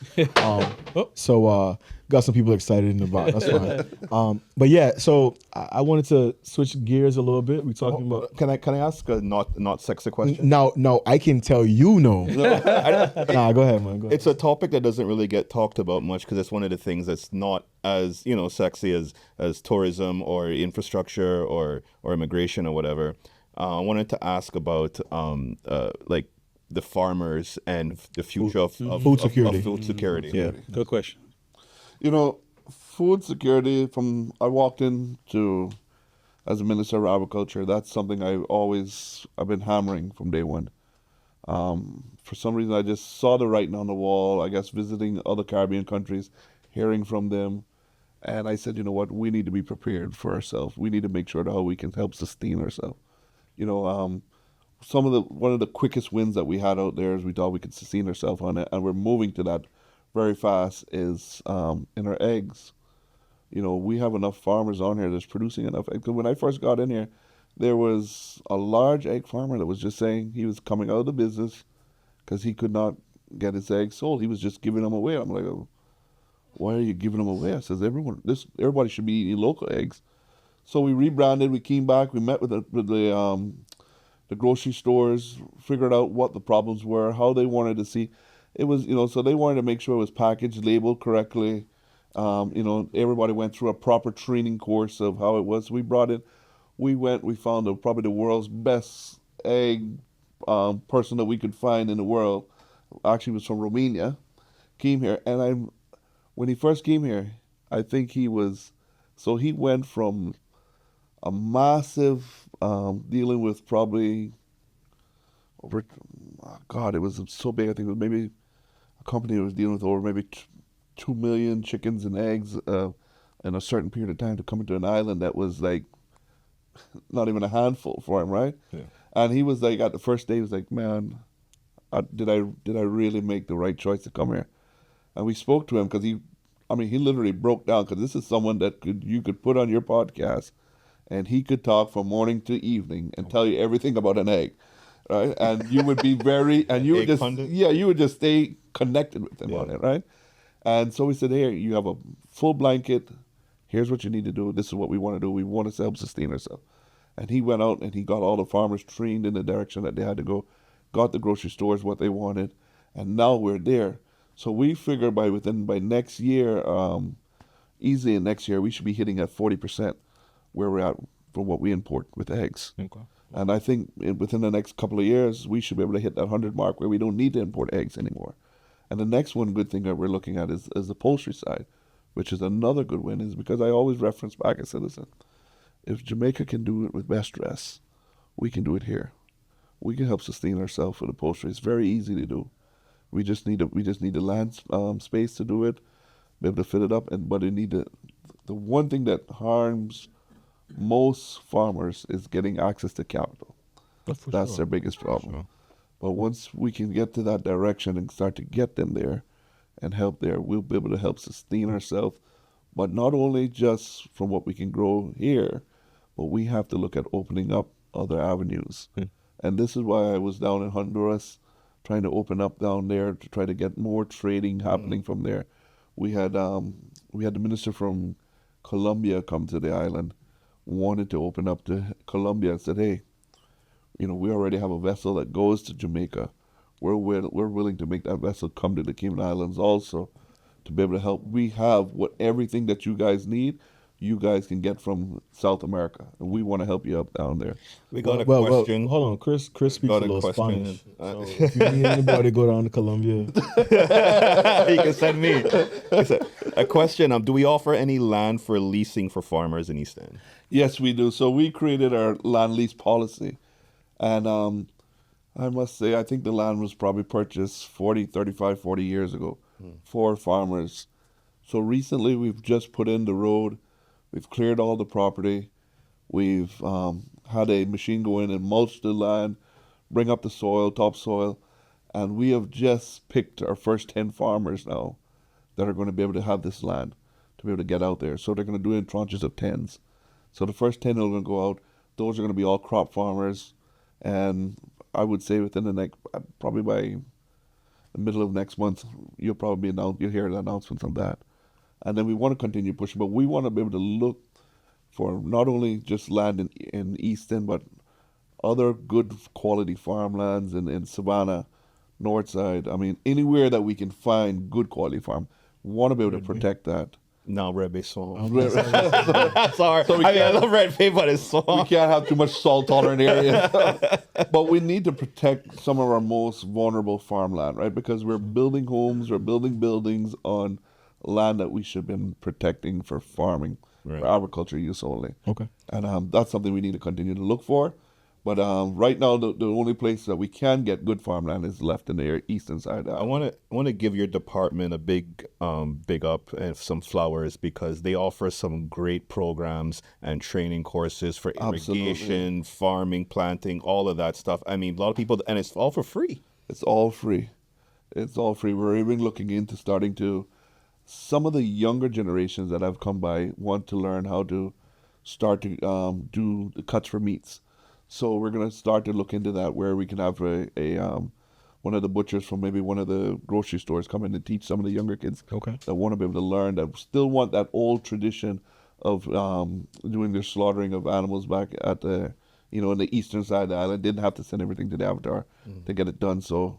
So got some people excited in the box. That's fine. But yeah, so I wanted to switch gears a little bit. We talking about. Can I ask a not sexy question? No, I can tell you no. Nah, go ahead, man. Go ahead. It's a topic that doesn't really get talked about much because it's one of the things that's not as sexy as tourism or infrastructure or immigration or whatever. I wanted to ask about like the farmers and the future of food security. Of food security. Yeah. Good question. Food security, I walked into as a minister of agriculture, that's something I've been hammering from day one. For some reason, I just saw the writing on the wall, I guess visiting other Caribbean countries, hearing from them. And I said, you know what, we need to be prepared for ourselves. We need to make sure that how we can help sustain ourselves. One of the quickest wins that we had out there is we thought we could sustain ourselves on it, and we're moving to that very fast, is in our eggs. We have enough farmers on here that's producing enough eggs. 'Cause when I first got in here, there was a large egg farmer that was just saying he was coming out of the business because he could not get his eggs sold. He was just giving them away. I'm like, oh, why are you giving them away? I says, everybody should be eating local eggs. So we rebranded. We came back. We met with the grocery stores, figured out what the problems were, how they wanted to see. It was, so they wanted to make sure it was packaged, labeled correctly. Everybody went through a proper training course of how it was. We found probably the world's best egg person that we could find in the world. Actually was from Romania, came here. And when he first came here, I think he went from a massive dealing with probably it was so big. I think it was maybe a company that was dealing with over maybe 2 million chickens and eggs in a certain period of time, to come into an island that was like not even a handful for him, right? Yeah. And he was like, at the first day, he was like, man, did I really make the right choice to come here? And we spoke to him because he literally broke down, because this is someone that you could put on your podcast and he could talk from morning to evening and tell you everything about an egg, right? And you would be you would just stay connected with him on it, right? And so we said, hey, you have a full blanket. Here's what you need to do. This is what we want to do. We want to help sustain ourselves. And he went out and he got all the farmers trained in the direction that they had to go, got the grocery stores what they wanted, and now we're there. So we figure by next year, easily in next year, we should be hitting at 40% where we're at for what we import with eggs. Okay. And I think within the next couple of years, we should be able to hit that 100 mark where we don't need to import eggs anymore. And the next good thing that we're looking at is the poultry side, which is another good win, is because I always reference back, I said, listen, if Jamaica can do it with best dress, we can do it here. We can help sustain ourselves with the poultry. It's very easy to do. We just need the land space to do it, be able to fit it up, but the one thing that harms most farmers is getting access to capital. That's their biggest problem. Sure. But once we can get to that direction and start to get them there and help there, we'll be able to help sustain ourselves. But not only just from what we can grow here, but we have to look at opening up other avenues. And this is why I was down in Honduras trying to open up down there to try to get more trading happening from there. We had the minister from Colombia come to the island, wanted to open up to Colombia, and said, hey, we already have a vessel that goes to Jamaica. We're willing to make that vessel come to the Cayman Islands also to be able to help. We have everything that you guys need. you guys can get from South America. And we want to help you up down there. We got a Well, question. hold on, Chris speaks a Got a little question. Spanish. So if you need anybody to go down to Colombia, You can send me. A question. Do we offer any land for leasing for farmers in East End? Yes, we do. So we created our land lease policy. And I must say, I think the land was probably purchased 40 years ago for farmers. So recently we've just put in the road. We've cleared all the property. We've had a machine go in and mulch the land, bring up the soil, topsoil. And we have just picked our first 10 farmers now that are going to be able to have this land, to be able to get out there. So they're going to do it in tranches of 10s. So the first 10 are going to go out. Those are going to be all crop farmers. And I would say within the next, probably by the middle of next month, you'll hear the announcements of that. And then we want to continue pushing, but we want to be able to look for not only just land in East End, but other good quality farmlands in Savannah, Northside. I mean, anywhere that we can find good quality farm, want to be able to protect that. No, Red Bay song. Sorry. So I love Red Bay, but it's song. We can't have too much salt tolerant areas. But we need to protect some of our most vulnerable farmland, right? Because we're building homes, we're building buildings on land that we should have been protecting for farming, for agriculture use only. okay. And that's something we need to continue to look for. But right now, the only place that we can get good farmland is left in the eastern side. I want to give your department a big up and some flowers, because they offer some great programs and training courses for irrigation, farming, planting, all of that stuff. I mean, a lot of people, and it's all for free. It's all free. It's all free. We're even looking into starting to, some of the younger generations that have come by want to learn how to start to do the cuts for meats. So we're going to start to look into that, where we can have a one of the butchers from maybe one of the grocery stores come in and teach some of the younger kids that want to be able to learn, that still want that old tradition of doing their slaughtering of animals back at the, in the eastern side of the island. Didn't have to send everything to the Avatar to get it done. So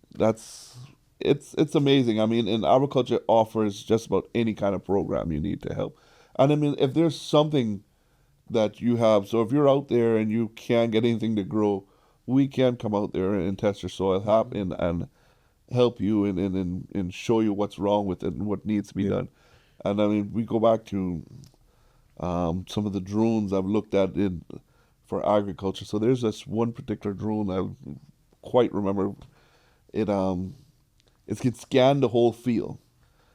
it's amazing. I mean, and agriculture offers just about any kind of program you need to help. And I mean, if there's something that you have, so if you're out there and you can't get anything to grow, we can come out there and test your soil, and help you and show you what's wrong with it and what needs to be done. And I mean, we go back to some of the drones I've looked at for agriculture. So there's this one particular drone I quite remember. It can scan the whole field.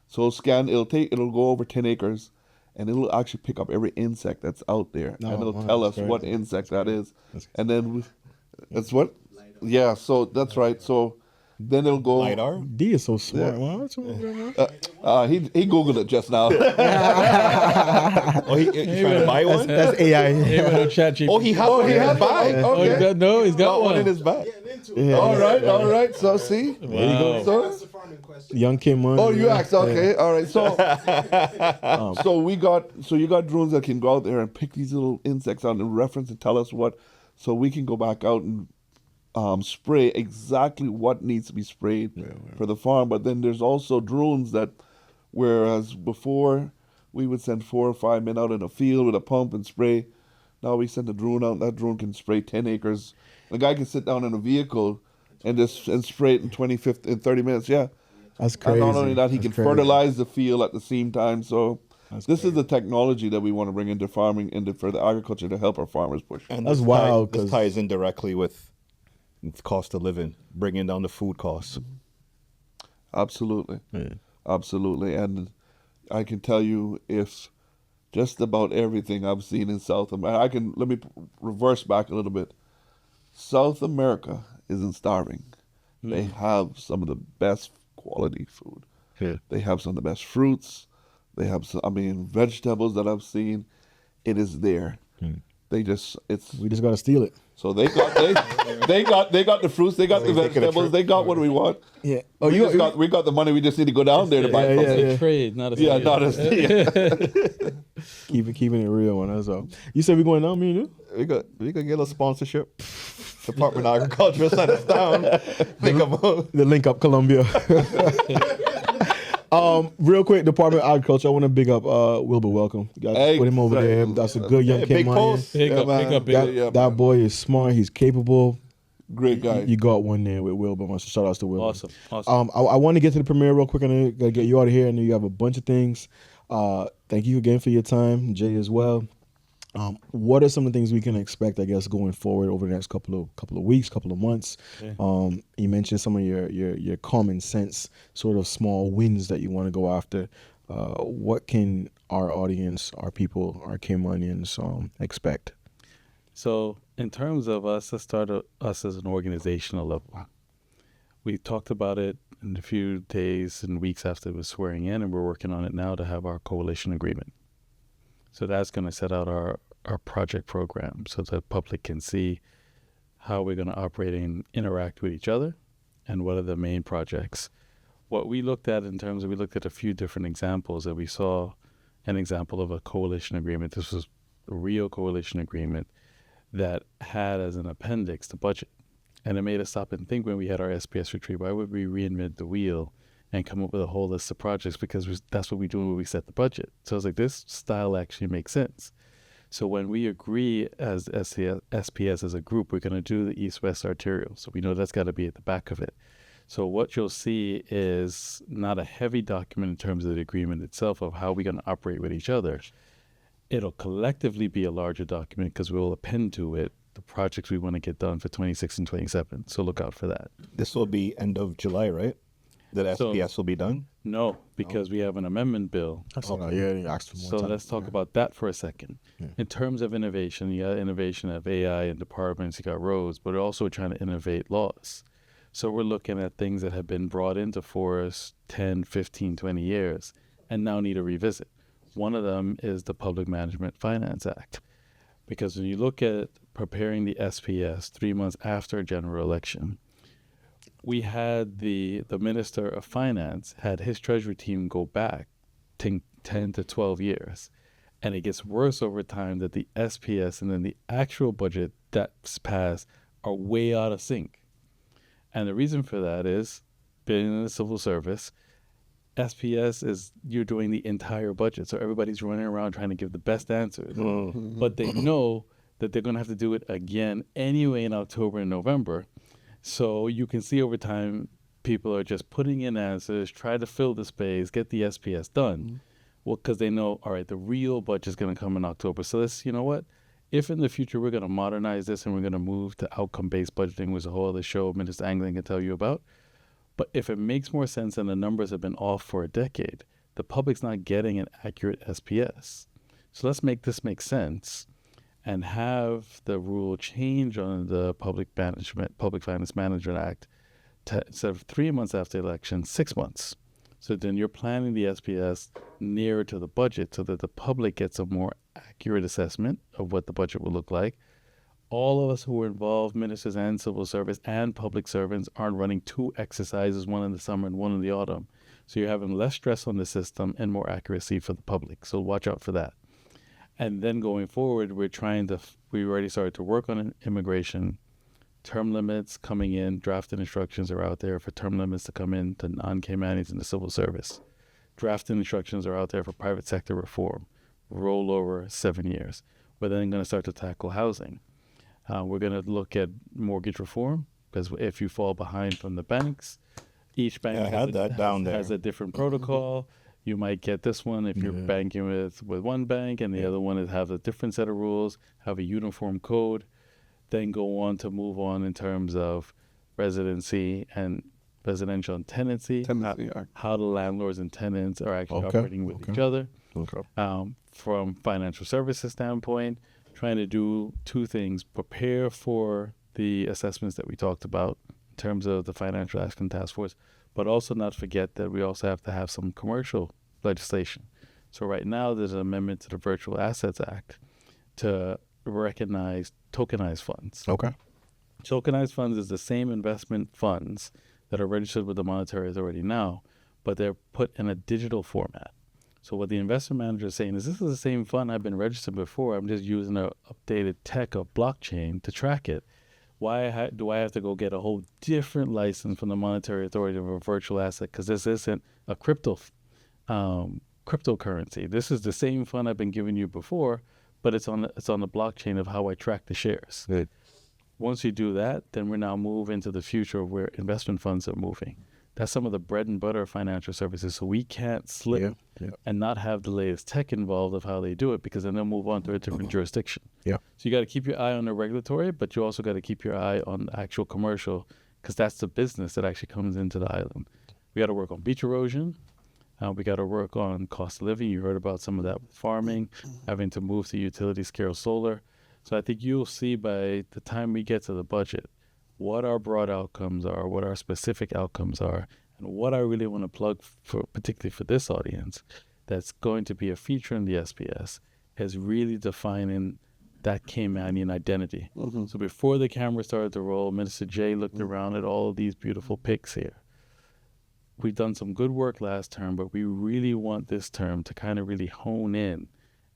So it'll go over 10 acres. And it'll actually pick up every insect that's out there, and it'll tell us what insect that is. And then that's what? Yeah, so that's right. So then it'll go. LiDAR? D is so smart. Yeah. He Googled it just now. Oh, he trying to buy one? That's AI. Oh, he has one in his bag. Okay. He's got one in his bag. Yeah. All right. So see, There you go. So, Young Cayman. oh, you asked. Okay, all right. So, so you got drones that can go out there and pick these little insects out and reference and tell us what, so we can go back out and spray exactly what needs to be sprayed for the farm. But then there's also drones that, whereas before we would send 4 or 5 men out in a field with a pump and spray, now we send a drone out. That drone can spray 10 acres. The guy can sit down in a vehicle and spray it in 30 minutes. Yeah. That's crazy. And not only that, he can fertilize the field at the same time. So this is the technology that we want to bring into farming, for the agriculture, to help our farmers push. And that's wild. This ties in directly with cost of living, bringing down the food costs. Absolutely. Absolutely. And I can tell you, if just about everything I've seen in South America, let me reverse back a little bit. South America isn't starving. They have some of the best quality food. They have some of the best fruits. They have vegetables that I've seen. It is there. We just gotta steal it. So they got the fruits, they got the vegetables, they got what we want. Yeah. Oh, we got the money. We just need to go down there to buy something. It's a trade, not a steal. Yeah, not a steal. Keeping it real, one. That's all. You said we're going down, me and you? We could get a sponsorship. Department of Agriculture sent us down. The link up Colombia. Real quick, Department of Agriculture. I want to big up Wilbur. Welcome. You gotta put him over there. That's a good young Big Caymanian. post. Big up, man. big up, big up. Yeah, That man. boy is smart. He's capable. Great guy. You got one there with Wilbur. So shout outs to Wilbur. Awesome. I want to get to the premiere real quick. I gotta get you out of here. I know you have a bunch of things. Thank you again for your time, Jay, as well. What are some of the things we can expect, I guess, going forward over the next couple of weeks, couple of months? Yeah. You mentioned some of your common sense sort of small wins that you want to go after. What can our audience, our people, our Caymanians expect? So in terms of us, let's start us as an organizational level. We talked about it in a few days and weeks after it was swearing in, and we're working on it now to have our coalition agreement. So that's going to set out our project program so the public can see how we're going to operate and interact with each other and what are the main projects. What we looked at we looked at a few different examples, and we saw an example of a coalition agreement. This was a real coalition agreement that had as an appendix the budget. And it made us stop and think when we had our SPS retreat, why would we reinvent the wheel and come up with a whole list of projects? Because that's what we do when we set the budget. So I was like, this style actually makes sense. So when we agree as SPS as a group, we're going to do the East-West Arterial. So we know that's got to be at the back of it. So what you'll see is not a heavy document in terms of the agreement itself of how we're going to operate with each other. It'll collectively be a larger document because we'll append to it the projects we want to get done for 26 and 27. So look out for that. This will be end of July, right? That SPS will be done? No, because we have an amendment bill. You asked for more So time. let's talk about that for a second. Yeah. In terms of innovation, you got innovation of AI and departments, you got roads, but we're also trying to innovate laws. So we're looking at things that have been brought into force 10, 15, 20 years and now need a revisit. One of them is the Public Management Finance Act. Because when you look at preparing the SPS 3 months after a general election, we had the Minister of Finance had his Treasury team go back 10 to 12 years. And it gets worse over time that the SPS and then the actual budget that's passed are way out of sync. And the reason for that is, being in the civil service, SPS is you're doing the entire budget. So everybody's running around trying to give the best answers. Mm-hmm. But they know that they're going to have to do it again anyway in October and November. So you can see over time, people are just putting in answers, try to fill the space, get the SPS done. Mm-hmm. Well, because they know, all right, the real budget is going to come in October. So let's, you know what? If in the future we're going to modernize this and we're going to move to outcome-based budgeting, which is a whole other show Minister Angling can tell you about. But if it makes more sense and the numbers have been off for a decade, the public's not getting an accurate SPS. So let's make this make sense and have the rule change on the Public Finance Management Act to, instead of 3 months after the election, 6 months. So then you're planning the SPS nearer to the budget so that the public gets a more accurate assessment of what the budget will look like. All of us who are involved, ministers and civil service and public servants, aren't running 2 exercises, one in the summer and one in the autumn. So you're having less stress on the system and more accuracy for the public. So watch out for that. And then going forward, we already started to work on immigration. Term limits coming in, drafted instructions are out there for term limits to come in to non-Caymanians in the civil service. Drafted instructions are out there for private sector reform, rollover 7 years. We're then going to start to tackle housing. We're going to look at mortgage reform, because if you fall behind from the banks, each bank has a different protocol. You might get this one if you're banking with one bank, and the other one is have a different set of rules, have a uniform code. Then go on to move on in terms of residency and residential and tenancy, how the landlords and tenants are actually operating with each other. From financial services standpoint, trying to do 2 things: prepare for the assessments that we talked about in terms of the Financial Action Task Force, but also not forget that we also have to have some commercial legislation. So right now there's an amendment to the Virtual Assets Act to recognize tokenized funds. Tokenized funds is the same investment funds that are registered with the Monetary Authority now, but they're put in a digital format. So what the investment manager is saying is, this is the same fund I've been registered before. I'm just using an updated tech of blockchain to track it. Why do I have to go get a whole different license from the Monetary Authority of a virtual asset? Because this isn't a crypto cryptocurrency. This is the same fund I've been giving you before, but it's on the blockchain of how I track the shares. Good. Once you do that, then we're now moving into the future of where investment funds are moving. That's some of the bread and butter of financial services. So we can't slip and not have the latest tech involved of how they do it, because then they'll move on to a different jurisdiction. Yeah. So you got to keep your eye on the regulatory, but you also got to keep your eye on the actual commercial, because that's the business that actually comes into the island. We got to work on beach erosion. We got to work on cost of living. You heard about some of that with farming, having to move to utility scale solar. So I think you'll see by the time we get to the budget what our broad outcomes are, what our specific outcomes are, and what I really want to plug for, particularly for this audience, that's going to be a feature in the SPS, is really defining that Caymanian identity. Mm-hmm. So before the camera started to roll, Minister J looked around at all of these beautiful pics here. We've done some good work last term, but we really want this term to kind of really hone in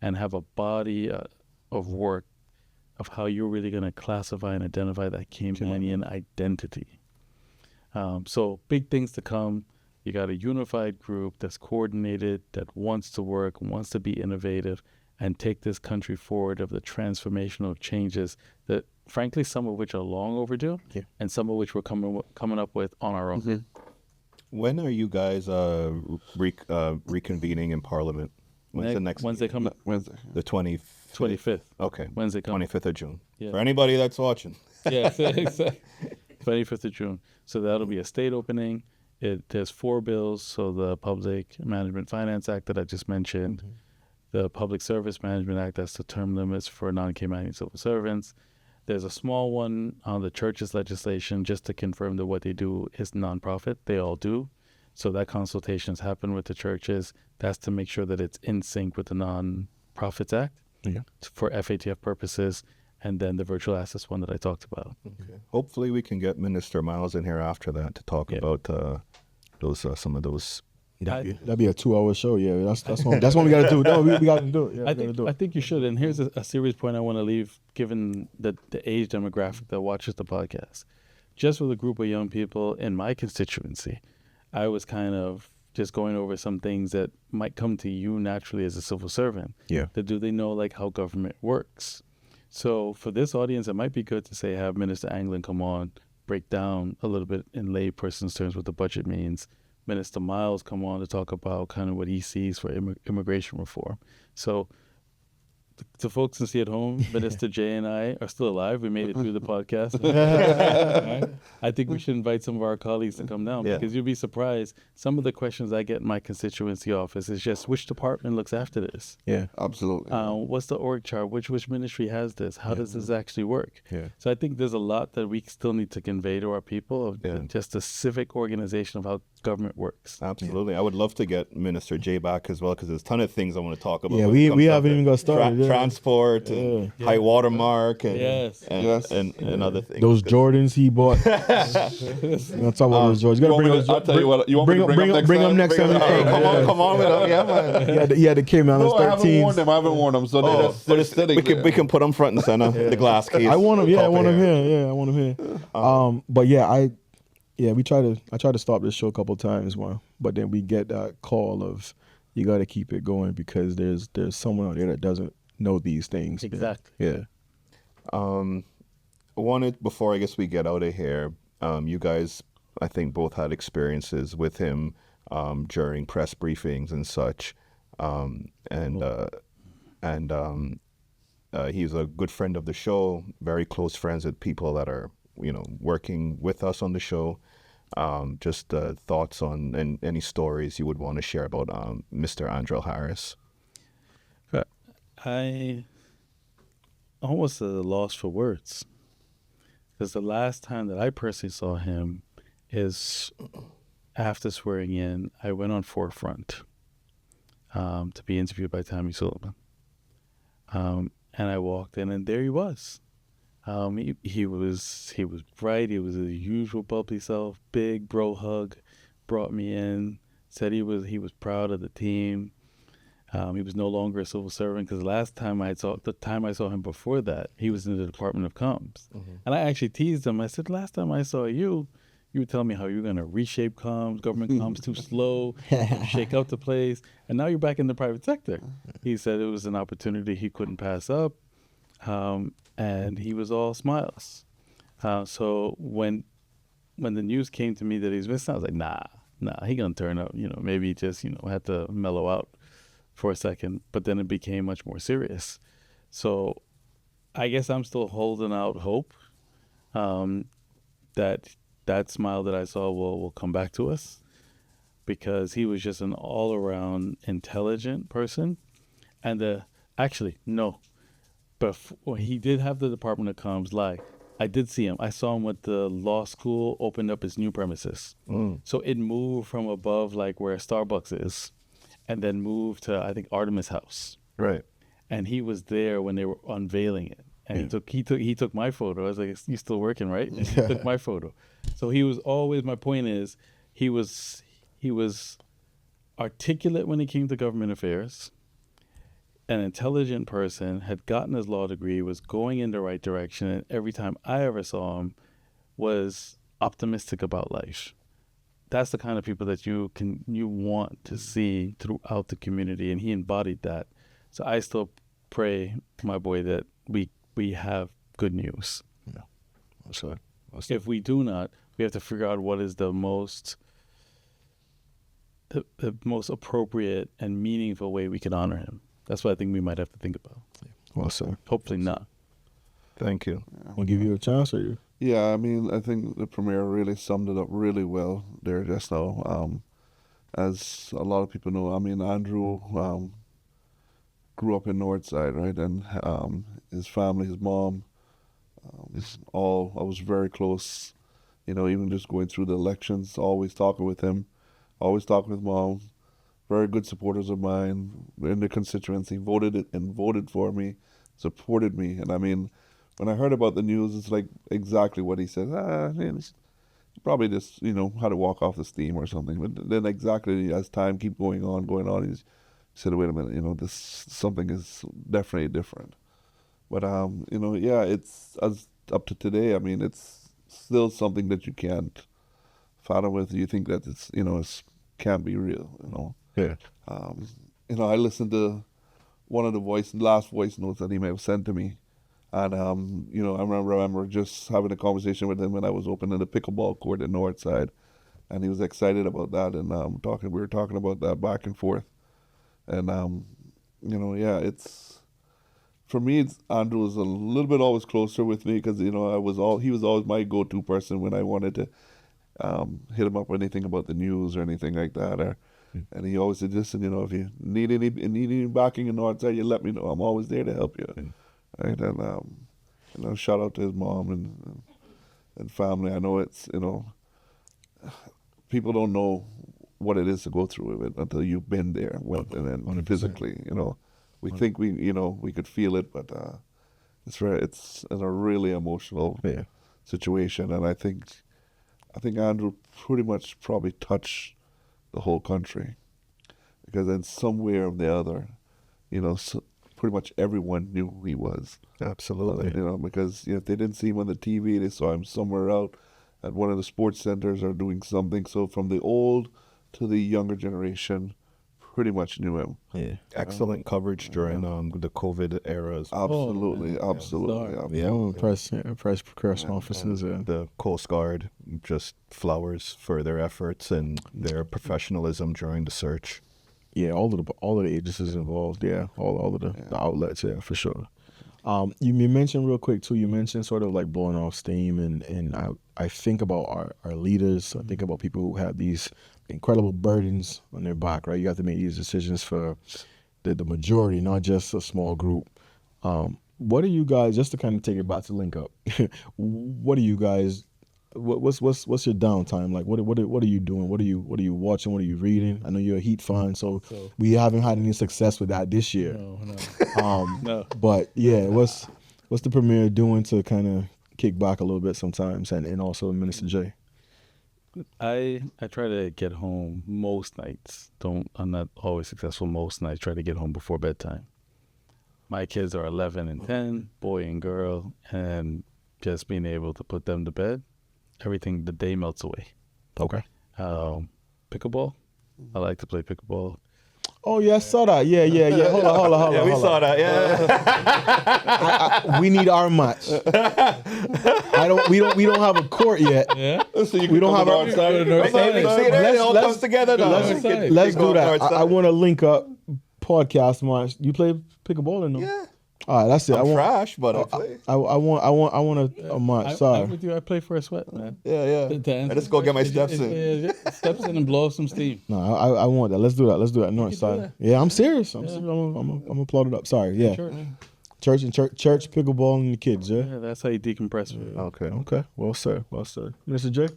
and have a body of work of how you're really going to classify and identify that Caymanian identity. So big things to come. You got a unified group that's coordinated, that wants to work, wants to be innovative, and take this country forward of the transformational changes that, frankly, some of which are long overdue, and some of which we're coming up with on our own. Mm-hmm. When are you guys reconvening in Parliament? When's the next Wednesday coming? Wednesday. The 25th. Okay. Wednesday coming. 25th of June. Yeah. For anybody that's watching. Yeah, exactly. 25th of June. So that'll be a state opening. There's 4 bills. So the Public Management Finance Act that I just mentioned, the Public Service Management Act, that's the term limits for non-Caymanian civil servants. There's a small one on the churches legislation, just to confirm that what they do is nonprofit. They all do. So that consultation's happened with the churches. That's to make sure that it's in sync with the Non-Profits Act for FATF purposes, and then the virtual assets one that I talked about. Okay. Hopefully we can get Minister Miles in here after that to talk about those some of those. That'd be a 2-hour show. Yeah, that's what we got to do. No, we got to do it. Yeah, I think you should. And here's a serious point I want to leave, given the age demographic that watches the podcast. Just with a group of young people in my constituency, I was kind of just going over some things that might come to you naturally as a civil servant. Yeah. That do they know like how government works? So for this audience, it might be good to say have Minister Anglin come on, break down a little bit in lay person's terms what the budget means. Minister Miles come on to talk about kind of what he sees for immigration reform. So to folks and see at home, Minister J and I are still alive. We made it through the podcast. Right? I think we should invite some of our colleagues to come down, because you'll be surprised. Some of the questions I get in my constituency office is just, which department looks after this? Yeah, absolutely. What's the org chart? Which ministry has this? How does this actually work? Yeah. So I think there's a lot that we still need to convey to our people of just the civic organization of how government works. Absolutely. I would love to get Minister J back as well, because there's a ton of things I want to talk about. Yeah, we haven't even got started. Transport, and high water mark, and and other things. Those Jordans he bought. I'll talk about those Jordans. I'll tell you what. You want me to bring them next time? Come on with them. Yeah, man. He had the Cayman Islands 13s. I haven't worn them. So they're sitting. We can put them front and center. The glass case. I want them. Yeah, I want them here. Yeah, I want them here. But I tried to stop this show a couple of times, but then we get that call of, you got to keep it going, because there's someone out there that doesn't know these things. Exactly. Yeah. Wanted, before I guess we get out of here, you guys, I think, both had experiences with him during press briefings and such, he's a good friend of the show, very close friends with people that are working with us on the show. Just thoughts on and any stories you would want to share about Mr. Andrel Harris. I almost at a loss for words, because the last time that I personally saw him is after swearing in. I went on Forefront to be interviewed by Tammy Sullivan, and I walked in, and there he was. He was bright. He was his usual bubbly self. Big bro hug, brought me in. Said he was proud of the team. He was no longer a civil servant, because the time I saw him before that, he was in the Department of Comms. And I actually teased him. I said, last time I saw you, You were telling me how you're going to reshape comms, government comms too slow, shake out the place, and now you're back in the private sector. He said it was an opportunity he couldn't pass up, and he was all smiles. So when the news came to me that he's missing, I was like, nah, he gonna turn up. Maybe he just had to mellow out for a second, but then it became much more serious. So I guess I'm still holding out hope that smile that I saw will come back to us, because he was just an all-around intelligent person. And actually, no, but he did have the Department of Comms lie. I did see him. I saw him with the law school opened up its new premises. So it moved from above, like where Starbucks is, and then moved to, I think, Artemis House. Right. And he was there when they were unveiling it. And he took my photo. I was like, "You still working, right?" And he took my photo. So he was always. My point is, he was articulate when it came to government affairs. An intelligent person, had gotten his law degree, was going in the right direction, and every time I ever saw him, was optimistic about life. That's the kind of people that you want to see throughout the community, and he embodied that. So I still pray, my boy, that we have good news. Yeah. So, if we do not, we have to figure out what is the most appropriate and meaningful way we can honor him. That's what I think we might have to think about. Well, sir. Hopefully not. thank you. We'll give you a chance, or you? Yeah, I mean, I think the Premier really summed it up really well there just now. As a lot of people know, I mean, Andrew grew up in Northside, right? And his family, his mom, I was very close, even just going through the elections, always talking with him, always talking with mom. Very good supporters of mine in the constituency, voted for me, supported me. And I mean, when I heard about the news, it's like exactly what he said. He probably just, had to walk off the steam or something. But then exactly as time keep going on, he said, wait a minute, this something is definitely different. But, it's as up to today, I mean, it's still something that you can't fathom with. You think that it's, it can't be real, Yeah. I listened to one of the last voice notes that he may have sent to me. And, I remember just having a conversation with him when I was opening the pickleball court in Northside. And he was excited about that. And we were talking about that back and forth. And, for me, Andrew was a little bit always closer with me because, he was always my go-to person when I wanted to hit him up with anything about the news or anything like that. And he always said, listen, if you need any backing in Northside, you let me know. I'm always there to help you. Right? And shout out to his mom and family. I know it's, people don't know what it is to go through it until you've been there and then 100%. physically, we think we could feel it, but it's a really emotional situation. And I think Andrew pretty much probably touched the whole country, because in some way or the other, pretty much everyone knew who he was. Absolutely. Because if they didn't see him on the TV, they saw him somewhere out at one of the sports centers or doing something. So from the old to the younger generation, pretty much knew him. Yeah. Excellent coverage during the COVID eras. Absolutely. Yeah, I'm impressed. Press conferences. The Coast Guard, just flowers for their efforts and their professionalism during the search. Yeah, all of the agencies involved. Yeah, all of the outlets. Yeah, for sure. You mentioned real quick too. You mentioned sort of like blowing off steam, and I think about our leaders. I think about people who have these incredible burdens on their back. Right, you have to make these decisions for the majority, not just a small group. What are you guys? Just to kind of take it back to link up. What are you guys? What's your downtime like? What are you doing? What are you watching? What are you reading? I know you're a Heat fan, so we haven't had any success with that this year. No. But yeah, what's the Premier doing to kind of kick back a little bit sometimes, and also Minister J? I try to get home most nights. I'm not always successful most nights. Try to get home before bedtime. My kids are 11 and 10, boy and girl, and just being able to put them to bed everything, the day melts away. Okay. Pickleball. I like to play pickleball. Oh yeah, I saw that. Yeah. Hold on. Yeah, we saw that. Yeah. We need our match. We don't have a court yet. Yeah. So you We don't have our. See, it all comes together now. Let's do that. I want to link up podcast match. You play pickleball or no? Yeah. All right, that's it. I'm trash, but I play. I want a match. Sorry. I'm with you. I play for a sweat, man. Yeah. I just go get my steps in. Steps in and blow off some steam. No, I want that. Let's do that. North side. that. Yeah, I'm serious. I'm gonna plot it up. Sorry. Yeah. Sure. Church, pickleball, and the kids. Yeah. Yeah, that's how you decompress. Okay. Well said. Mr. J.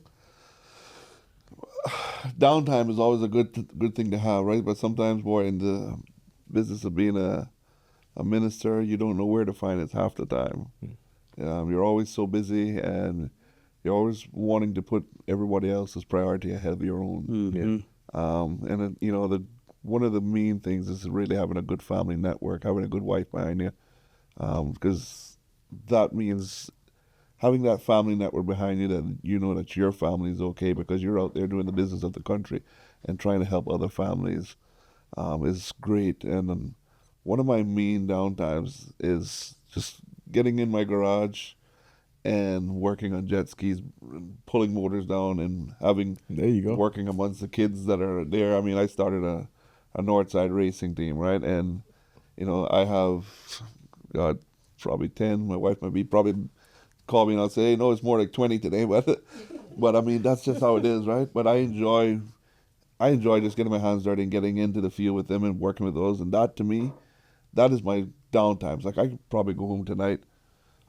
Downtime is always a good thing to have, right? But sometimes, boy, in the business of being a minister, you don't know where to find it half the time. You're always so busy, and you're always wanting to put everybody else's priority ahead of your own. Mm-hmm. And one of the main things is really having a good family network, having a good wife behind you, because that means having that family network behind you, that you know that your family is okay because you're out there doing the business of the country and trying to help other families is great. And one of my main downtimes is just getting in my garage and working on jet skis, pulling motors down, and There you go. working amongst the kids that are there. I mean, I started a Northside racing team, right? And, I have got probably 10. My wife might be probably call me and I'll say, hey, no, it's more like 20 today. But I mean, that's just how it is, right? But I enjoy just getting my hands dirty and getting into the field with them and working with those. And that, to me, that is my downtimes. Like, I could probably go home tonight.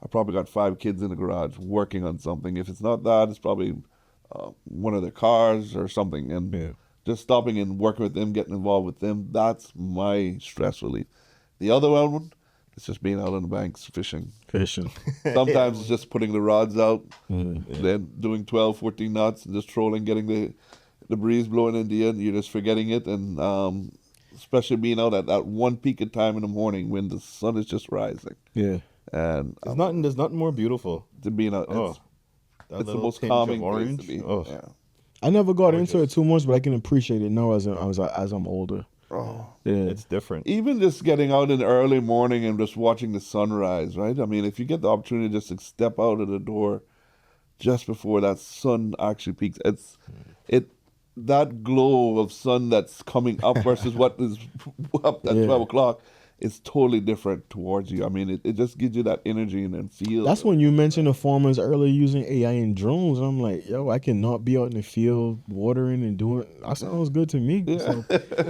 I probably got 5 kids in the garage working on something. If it's not that, it's probably one of their cars or something. And just stopping and working with them, getting involved with them, that's my stress relief. The other one, it's just being out on the banks fishing. Sometimes it's just putting the rods out, then doing 12, 14 knots, and just trolling, getting the breeze blowing into you, and you're just forgetting it. And especially being out at that one peak of time in the morning when the sun is just rising. Yeah. And There's nothing more beauual to being out. It's the most calming place to be. Oh. Yeah. I never got into it too much, but I can appreciate it now as I'm older. Oh. Yeah. It's different. Even just getting out in the early morning and just watching the sunrise, right? I mean, if you get the opportunity just to step out of the door just before that sun actually peaks, that glow of sun that's coming up versus what is up at 12 o'clock is totally different towards you. I mean, it just gives you that energy and feel. That's when you mentioned the farmers earlier using AI and drones. I'm like, yo, I cannot be out in the field watering and doing. That sounds good to me. Yeah. So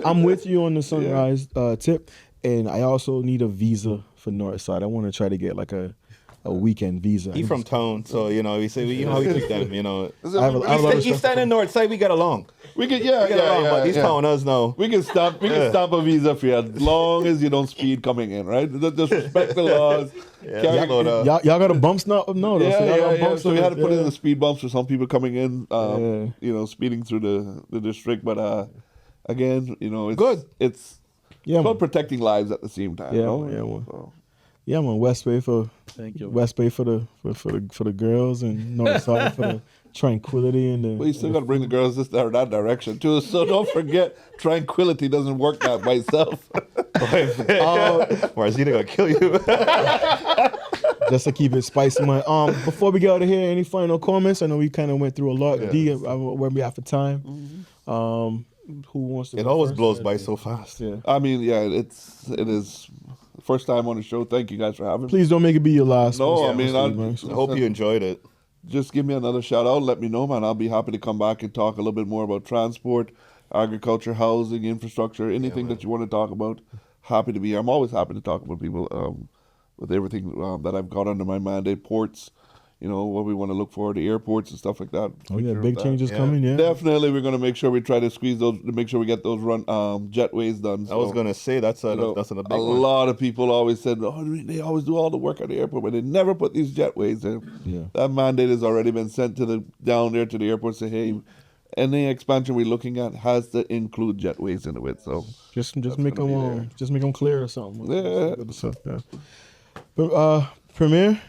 I'm with you on the sunrise tip, and I also need a visa for Northside. I want to try to get like a weekend visa. He from town, so we say how we treat them. I have a lot of East End and North Side, we get along. We could, But these town us know. We can stamp a visa for you as long as you don't speed coming in, right? Just respect the laws. y'all got a bumps now? No, So we had to put in the speed bumps for some people coming in, speeding through the district. But again, it's good. It's man. about protecting lives at the same time. Yeah, man. West Bay for Thank you. West Bay for the girls, and Northside for the tranquility and the. But you still got to bring the girls that direction too. So don't forget, tranquility doesn't work that by itself. Or is he gonna kill you? Just to keep it spicy, man. Before we get out of here, any final comments? I know we kind of went through a lot. D, where we at for time? Mm-hmm. Who wants to? It go always first? blows by so fast. Yeah. I mean, it is first time on the show. Thank you guys for having me. Please don't make it be your last. No, one. I mean, I hope you enjoyed it. Just give me another shout out. Let me know, man. I'll be happy to come back and talk a little bit more about transport, agriculture, housing, infrastructure, anything that you want to talk about. Happy to be here. I'm always happy to talk about people with everything that I've got under my mandate. Ports, what we want to look for, the airports and stuff like that. Oh yeah, Sure big that. changes coming. Yeah, Definitely, we're going to make sure we try to squeeze those, to make sure we get those jetways done. I was gonna say that's a big a one. lot of people always said, they always do all the work at the airport, but they never put these jetways in. Yeah. That mandate has already been sent down there to the airport. Say, hey, any expansion we're looking at has to include jetways into it. So just make them clear or something. Yeah. Good stuff, yeah. But Premier.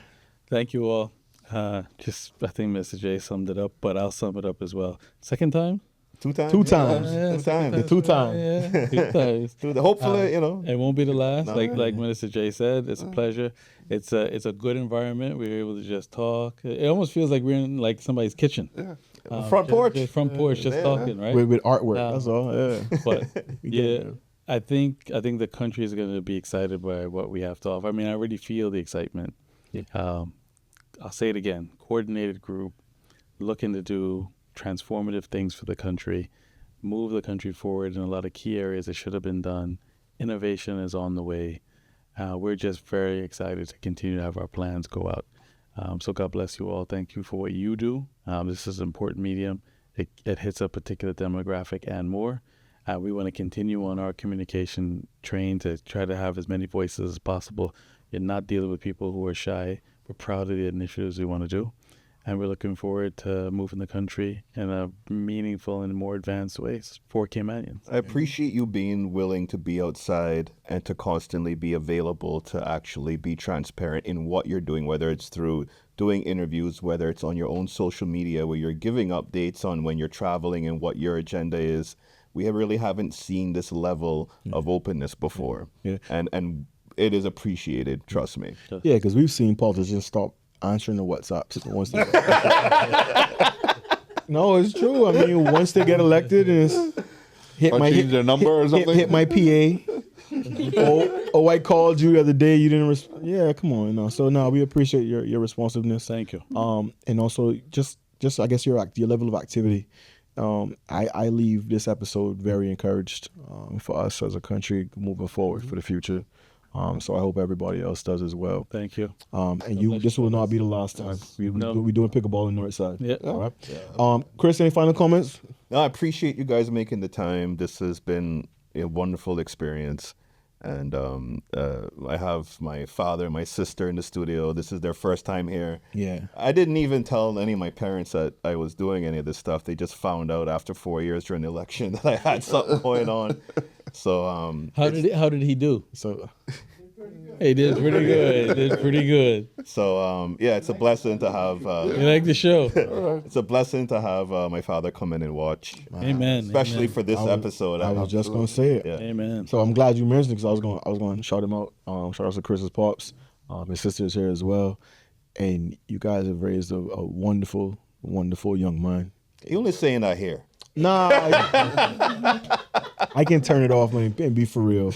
Thank you all. Just I think Mr. J summed it up, but I'll sum it up as well. Second time? 2 times? 2 times. Yeah, 2 times. The 2 times. Yeah, 2 times. Hopefully, It won't be the last. No. Like Minister J said, it's a pleasure. It's a good environment. We're able to just talk. It almost feels like we're in like somebody's kitchen. Yeah. front porch. Front porch, just talking, right? With artwork. That's all. Yeah. But yeah, I think the country is going to be excited by what we have to offer. I mean, I already feel the excitement. Yeah. I'll say it again: coordinated group, looking to do transformative things for the country, move the country forward in a lot of key areas that should have been done. Innovation is on the way. We're just very excited to continue to have our plans go out. So God bless you all. Thank you for what you do. This is an important medium. It hits a particular demographic and more. We want to continue on our communication train to try to have as many voices as possible. You're not dealing with people who are shy. We're proud of the initiatives we want to do. And we're looking forward to moving the country in a meaningful and more advanced ways for Caymanians. I appreciate you being willing to be outside and to constantly be available to actually be transparent in what you're doing, whether it's through doing interviews, whether it's on your own social media where you're giving updates on when you're traveling and what your agenda is. We really haven't seen this level of openness before. Yeah. And it is appreciated, trust me. Yeah, because we've seen politicians stop answering the WhatsApps once they No, it's true. I mean, once they get elected, and it's Change their number or something. hit my PA. oh, I called you the other day. You didn't respond. Yeah, come on. No. So no, we appreciate your responsiveness. Thank you. And also just I guess your level of activity. I leave this episode very encouraged for us as a country moving forward for the future. So I hope everybody else does as well. Thank you. And this will not be the last time. We're doing pickleball in Northside. Yeah. All right. Chris, any final comments? No, I appreciate you guys making the time. This has been a wonderful experience. And I have my father and my sister in the studio. This is their first time here. Yeah. I didn't even tell any of my parents that I was doing any of this stuff. They just found out after 4 years during the election that I had something going on. So how did he do? So He did pretty good. So yeah, it's a blessing to have. You like the show? It's a blessing to have my father come in and watch. Amen. Especially Amen. for this episode. I was just gonna say it. Yeah. Amen. So I'm glad you mentioned it because I was going to shout him out. Shout out to Chris's pops. His sister's here as well, and you guys have raised a wonderful, wonderful young man. You only saying that here. Nah, I can turn it off and be for real.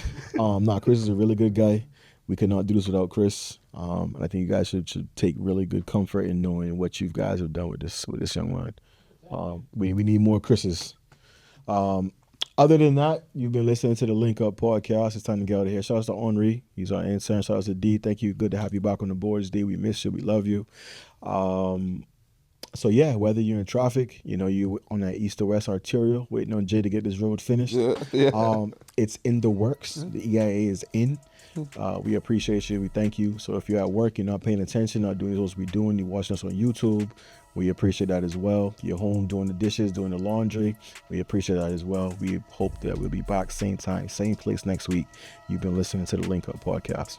Chris is a really good guy. We could not do this without Chris. And I think you guys should take really good comfort in knowing what you guys have done with this young man. We need more Chris's. Other than that, you've been listening to the Link Up podcast. It's time to get out of here. Shout out to Henri. He's our intern. Shout out to D. Thank you. Good to have you back on the boards, D. We miss you. We love you. So yeah, whether you're in traffic, you on that east to west arterial, waiting on Jay to get this road finished. Yeah. It's in the works. The EIA is in. We appreciate you. We thank you. So if you're at work, you're not paying attention, not doing what we're doing, you're watching us on YouTube, we appreciate that as well. You're home doing the dishes, doing the laundry, we appreciate that as well. We hope that we'll be back same time, same place next week. You've been listening to the Link Up podcast.